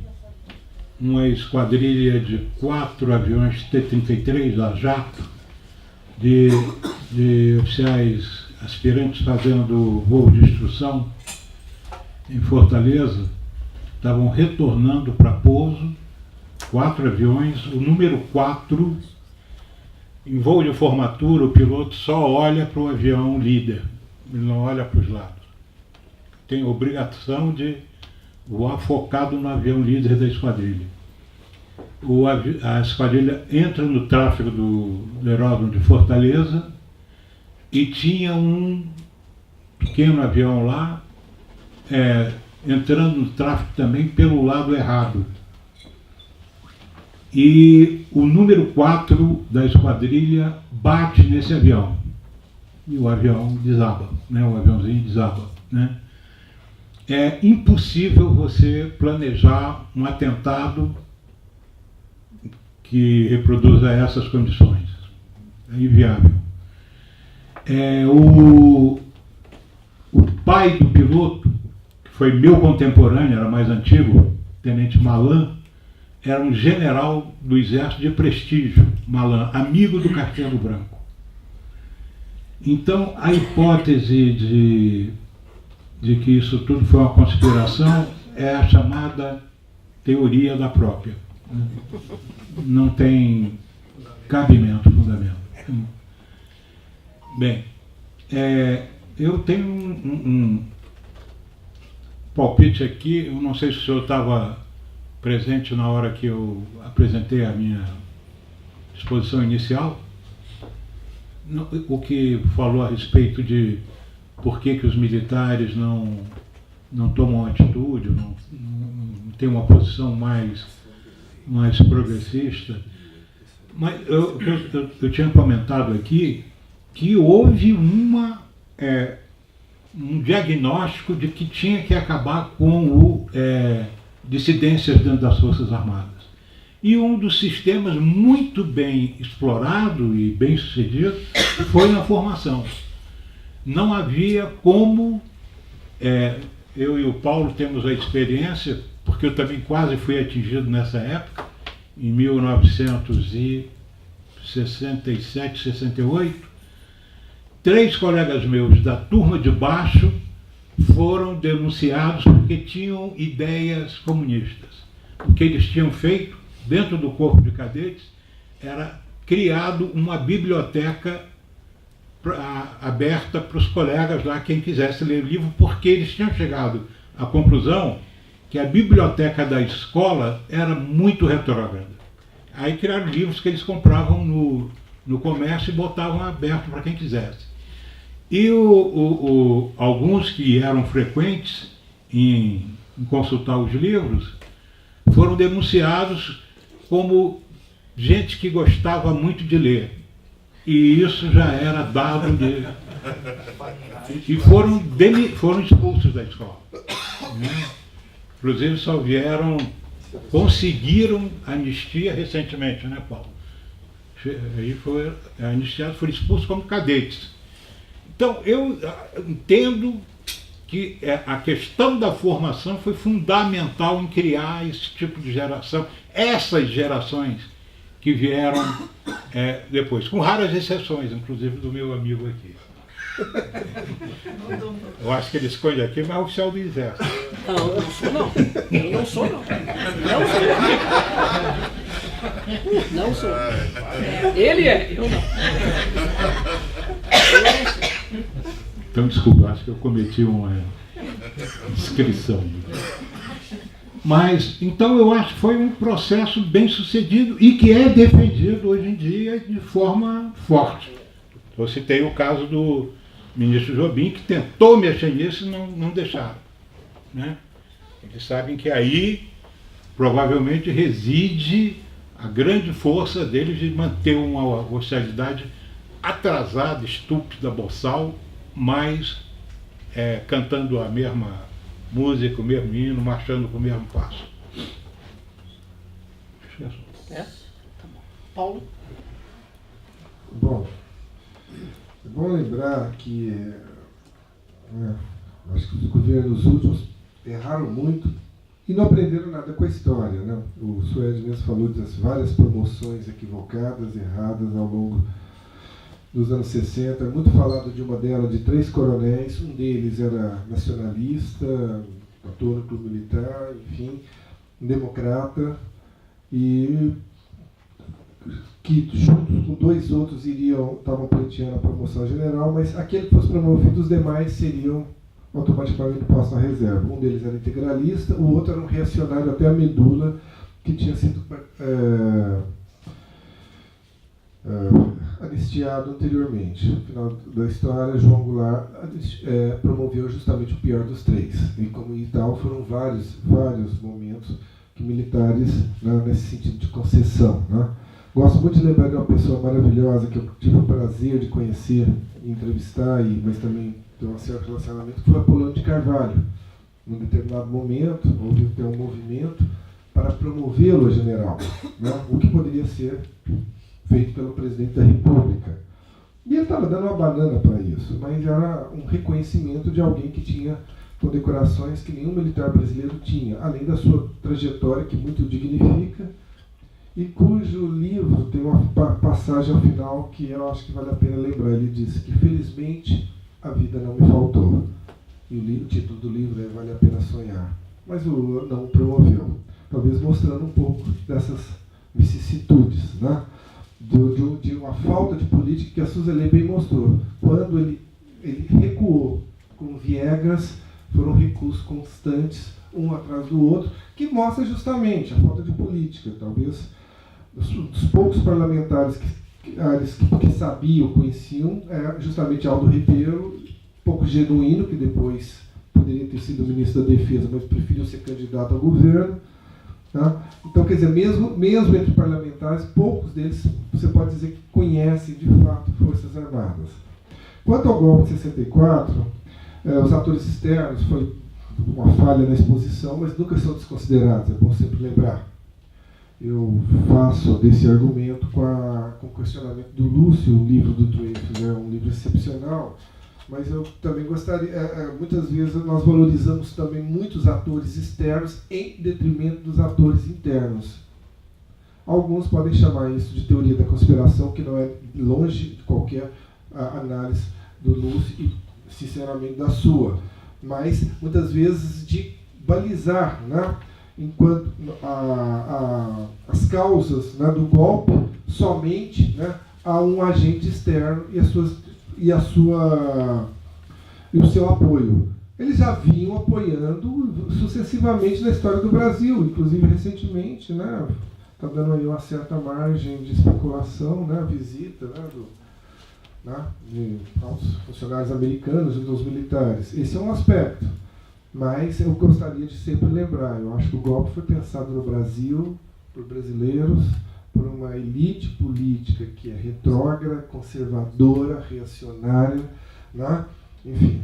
uma esquadrilha de 4 aviões T-33 da Jato, de oficiais aspirantes fazendo voo de instrução em Fortaleza, estavam retornando para pouso, 4 aviões, o número 4, em voo de formatura, o piloto só olha para o avião líder, ele não olha para os lados. Tem a obrigação de voar focado no avião líder da esquadrilha. A esquadrilha entra no tráfego do aeródromo de Fortaleza e tinha um pequeno avião lá, entrando no tráfego também pelo lado errado. E o número 4 da esquadrilha bate nesse avião. E o avião desaba, né? O aviãozinho desaba, né? É impossível você planejar um atentado que reproduza essas condições. É inviável. O pai do piloto, que foi meu contemporâneo, era mais antigo, Tenente Malan, era um general do exército de prestígio, Malan, amigo do Castelo Branco. Então, a hipótese de que isso tudo foi uma conspiração é a chamada teoria da própria. Não tem cabimento, fundamento. Bem, eu tenho um palpite aqui, eu não sei se o senhor estava presente na hora que eu apresentei a minha exposição inicial, o que falou a respeito de por que os militares não tomam atitude, não têm uma posição mais progressista. Mas eu tinha comentado aqui que houve um diagnóstico de que tinha que acabar com dissidências dentro das Forças Armadas. E um dos sistemas muito bem explorado e bem sucedido foi na formação. Não havia como, eu e o Paulo temos a experiência, porque eu também quase fui atingido nessa época, em 1967, 68, 3 colegas meus da turma de baixo foram denunciados porque tinham ideias comunistas. O que eles tinham feito dentro do corpo de cadetes era criado uma biblioteca aberta para os colegas lá, quem quisesse ler o livro, porque eles tinham chegado à conclusão que a biblioteca da escola era muito retrógrada. Aí criaram livros que eles compravam no comércio e botavam aberto para quem quisesse. E alguns que eram frequentes em consultar os livros foram denunciados como gente que gostava muito de ler. E isso já era dado de... E foram expulsos da escola. Né? Inclusive só conseguiram anistia recentemente, né, Paulo? Aí foram anistiados, foram expulsos como cadetes. Então, eu entendo que a questão da formação foi fundamental em criar esse tipo de geração, essas gerações que vieram depois, com raras exceções, inclusive do meu amigo aqui. Eu acho que ele esconde aqui, mas é oficial do Exército. Não, não sou não. Eu não sou não. Não sou. Ele é, eu não. Então, desculpa, acho que eu cometi uma inscrição. Mas, então, eu acho que foi um processo bem sucedido e que é defendido hoje em dia de forma forte. Eu citei o caso do ministro Jobim, que tentou mexer nisso e não deixaram. Né? Eles sabem que aí provavelmente reside a grande força deles de manter uma oficialidade atrasada, estúpida, boçal, mas cantando a mesma música, o mesmo hino, marchando com o mesmo passo. Tá bom. Paulo? Bom, é bom lembrar que acho que os governos últimos erraram muito e não aprenderam nada com a história. Né? O Suede mesmo falou das várias promoções equivocadas, erradas ao longo dos anos 60. É muito falado de uma delas de 3 coronéis, um deles era nacionalista, atuou no clube militar, enfim, um democrata, e que juntos com 2 outros estavam pleiteando a promoção general, mas aquele que fosse promovido, os demais seriam automaticamente postos na reserva. Um deles era integralista, o outro era um reacionário até a medula, que tinha sido anistiado anteriormente. No final da história, João Goulart promoveu justamente o pior dos 3. E como e tal, foram vários momentos que militares, né, nesse sentido de concessão. Né? Gosto muito de lembrar de uma pessoa maravilhosa que eu tive o prazer de conhecer e entrevistar, mas também ter um certo relacionamento, que foi Apolônio de Carvalho. Num determinado momento, houve até um movimento para promovê-lo a general, né? O que poderia ser feito pelo presidente da República. E ele estava dando uma banana para isso, mas era um reconhecimento de alguém que tinha condecorações que nenhum militar brasileiro tinha, além da sua trajetória, que muito dignifica, e cujo livro tem uma passagem ao final que eu acho que vale a pena lembrar. Ele diz que, felizmente, a vida não me faltou. E o título do livro é Vale a Pena Sonhar. Mas o não o promoveu. Talvez mostrando um pouco dessas vicissitudes, né? De uma falta de política que a Suzelê bem mostrou. Quando ele recuou com Viegas, foram recuos constantes, um atrás do outro, que mostra justamente a falta de política. Talvez dos poucos parlamentares que sabiam, conheciam, justamente Aldo Ribeiro, pouco genuíno, que depois poderia ter sido ministro da Defesa, mas preferiu ser candidato ao governo. Tá? Então, quer dizer, mesmo entre parlamentares, poucos deles você pode dizer que conhecem de fato Forças Armadas. Quanto ao golpe de 64, os atores externos foi uma falha na exposição, mas nunca são desconsiderados, é bom sempre lembrar. Eu faço desse argumento com o questionamento do Lúcio, o livro do Dreyfus, é um livro excepcional, mas eu também gostaria, muitas vezes nós valorizamos também muitos atores externos em detrimento dos atores internos. Alguns podem chamar isso de teoria da conspiração, que não é longe de qualquer análise do Lúcio e, sinceramente, da sua, mas muitas vezes de balizar, né, enquanto as causas, né, do golpe somente, né, a um agente externo e o seu apoio. Eles já vinham apoiando sucessivamente na história do Brasil, inclusive recentemente, né, está dando aí uma certa margem de especulação, né, a visita, né, aos funcionários americanos e dos militares. Esse é um aspecto, mas eu gostaria de sempre lembrar, eu acho que o golpe foi pensado no Brasil, por brasileiros, por uma elite política que é retrógrada, conservadora, reacionária, né? Enfim,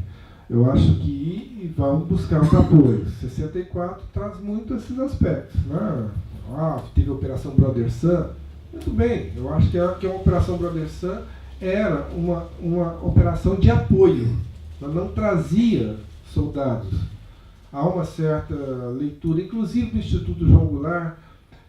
eu acho que vamos buscar os apoios. 64 traz muito esses aspectos, né? Teve a Operação Brother Sun, muito bem, eu acho que a Operação Brother Sun era uma operação de apoio, ela não trazia soldados. Há uma certa leitura, inclusive do Instituto João Goulart,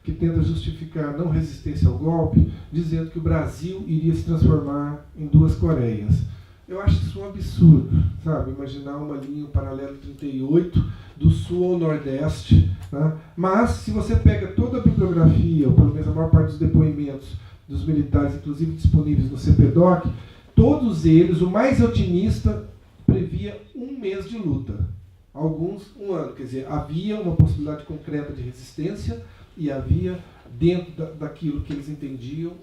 que tenta justificar a não resistência ao golpe, dizendo que o Brasil iria se transformar em 2 Coreias. Eu acho isso um absurdo, sabe? Imaginar uma linha, um paralelo 38, do sul ao nordeste, né? Mas, se você pega toda a bibliografia, ou pelo menos a maior parte dos depoimentos dos militares, inclusive disponíveis no CPDOC, todos eles, o mais otimista, previa 1 mês de luta. Alguns, 1 ano. Quer dizer, havia uma possibilidade concreta de resistência e havia, dentro daquilo que eles entendiam,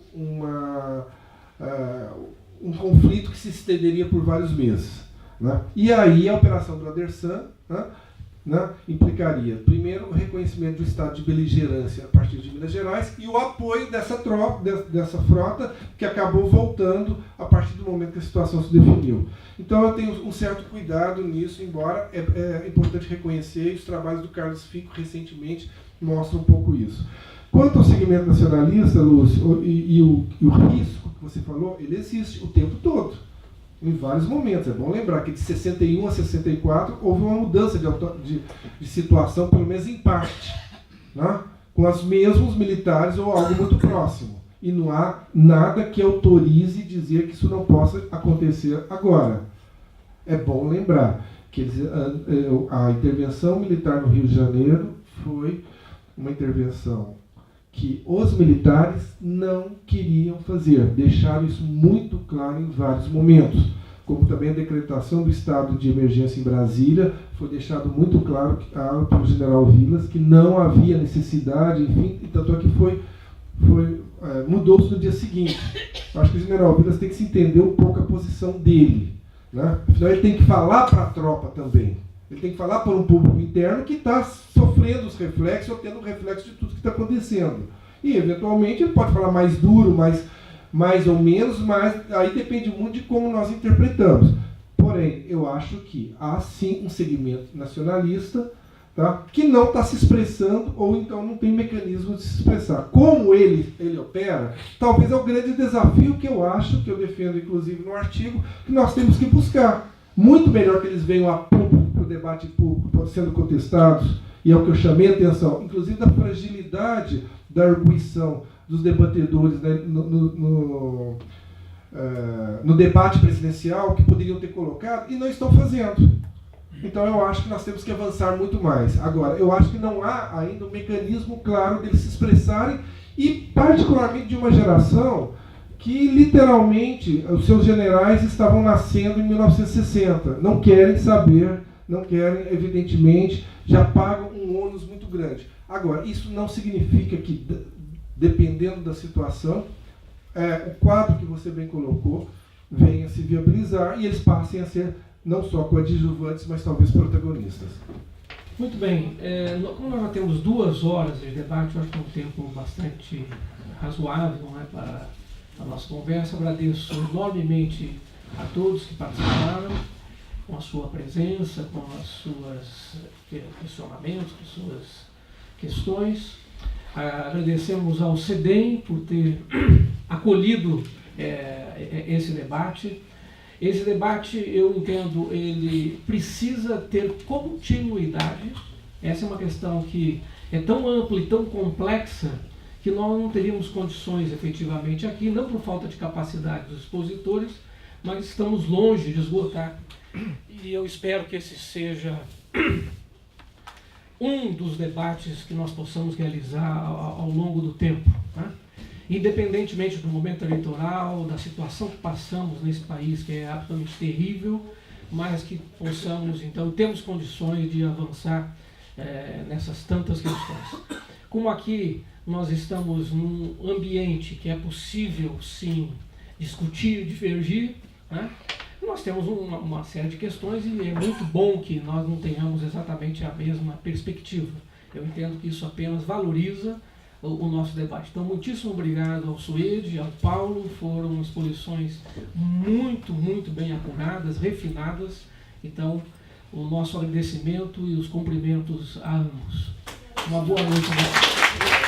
um conflito que se estenderia por vários meses, né? E aí a Operação Brother Sun, né, implicaria, primeiro, o reconhecimento do estado de beligerância a partir de Minas Gerais e o apoio dessa frota que acabou voltando a partir do momento que a situação se definiu. Então eu tenho um certo cuidado nisso, embora é importante reconhecer, e os trabalhos do Carlos Fico recentemente mostram um pouco isso. Quanto ao segmento nacionalista, Lúcio, e o risco que você falou, ele existe o tempo todo, em vários momentos. É bom lembrar que de 61 a 64 houve uma mudança de situação, pelo menos em parte, né? Com os mesmos militares ou algo muito próximo. E não há nada que autorize dizer que isso não possa acontecer agora. É bom lembrar que a intervenção militar no Rio de Janeiro foi uma intervenção que os militares não queriam fazer. Deixaram isso muito claro em vários momentos. Como também a decretação do estado de emergência em Brasília, foi deixado muito claro pelo general Vilas que não havia necessidade, enfim, e tanto é que mudou-se no dia seguinte. Acho que o general Vilas tem que se entender um pouco a posição dele, né? Afinal, ele tem que falar para a tropa também. Ele tem que falar para um público interno que está sofrendo os reflexos ou tendo reflexo de tudo que está acontecendo. E, eventualmente, ele pode falar mais duro, mais ou menos, mas aí depende muito de como nós interpretamos. Porém, eu acho que há sim um segmento nacionalista, tá, que não está se expressando ou então não tem mecanismo de se expressar. Como ele opera, talvez é o grande desafio que eu acho, que eu defendo inclusive no artigo, que nós temos que buscar. Muito melhor que eles venham a público, para o debate público, sendo contestados, e é o que eu chamei a atenção, inclusive da fragilidade da arguição dos debatedores, né, no debate presidencial, que poderiam ter colocado, e não estão fazendo. Então eu acho que nós temos que avançar muito mais. Agora, eu acho que não há ainda um mecanismo claro deles se expressarem, e particularmente de uma geração que literalmente os seus generais estavam nascendo em 1960. Não querem saber, não querem, evidentemente, já pagam um ônus muito grande. Agora, isso não significa que, dependendo da situação, o quadro que você bem colocou venha se viabilizar e eles passem a ser não só coadjuvantes, mas talvez protagonistas. Muito bem. Como nós já temos 2 horas de debate, eu acho que é um tempo bastante razoável, né, para a nossa conversa. Agradeço enormemente a todos que participaram, com a sua presença, com os seus questionamentos, com as suas questões. Agradecemos ao CEDEM por ter acolhido esse debate. Esse debate, eu entendo, ele precisa ter continuidade. Essa é uma questão que é tão ampla e tão complexa que nós não teríamos condições efetivamente aqui, não por falta de capacidade dos expositores, mas estamos longe de esgotar. E eu espero que esse seja um dos debates que nós possamos realizar ao longo do tempo, né? Independentemente do momento eleitoral, da situação que passamos nesse país, que é absolutamente terrível, mas que possamos, então, temos condições de avançar nessas tantas questões. Como aqui nós estamos num ambiente que é possível, sim, discutir e divergir, né? Nós temos uma série de questões e é muito bom que nós não tenhamos exatamente a mesma perspectiva. Eu entendo que isso apenas valoriza o nosso debate. Então, muitíssimo obrigado ao Suede, ao Paulo, foram exposições muito, muito bem apuradas, refinadas. Então, o nosso agradecimento e os cumprimentos a ambos. Uma boa noite a vocês.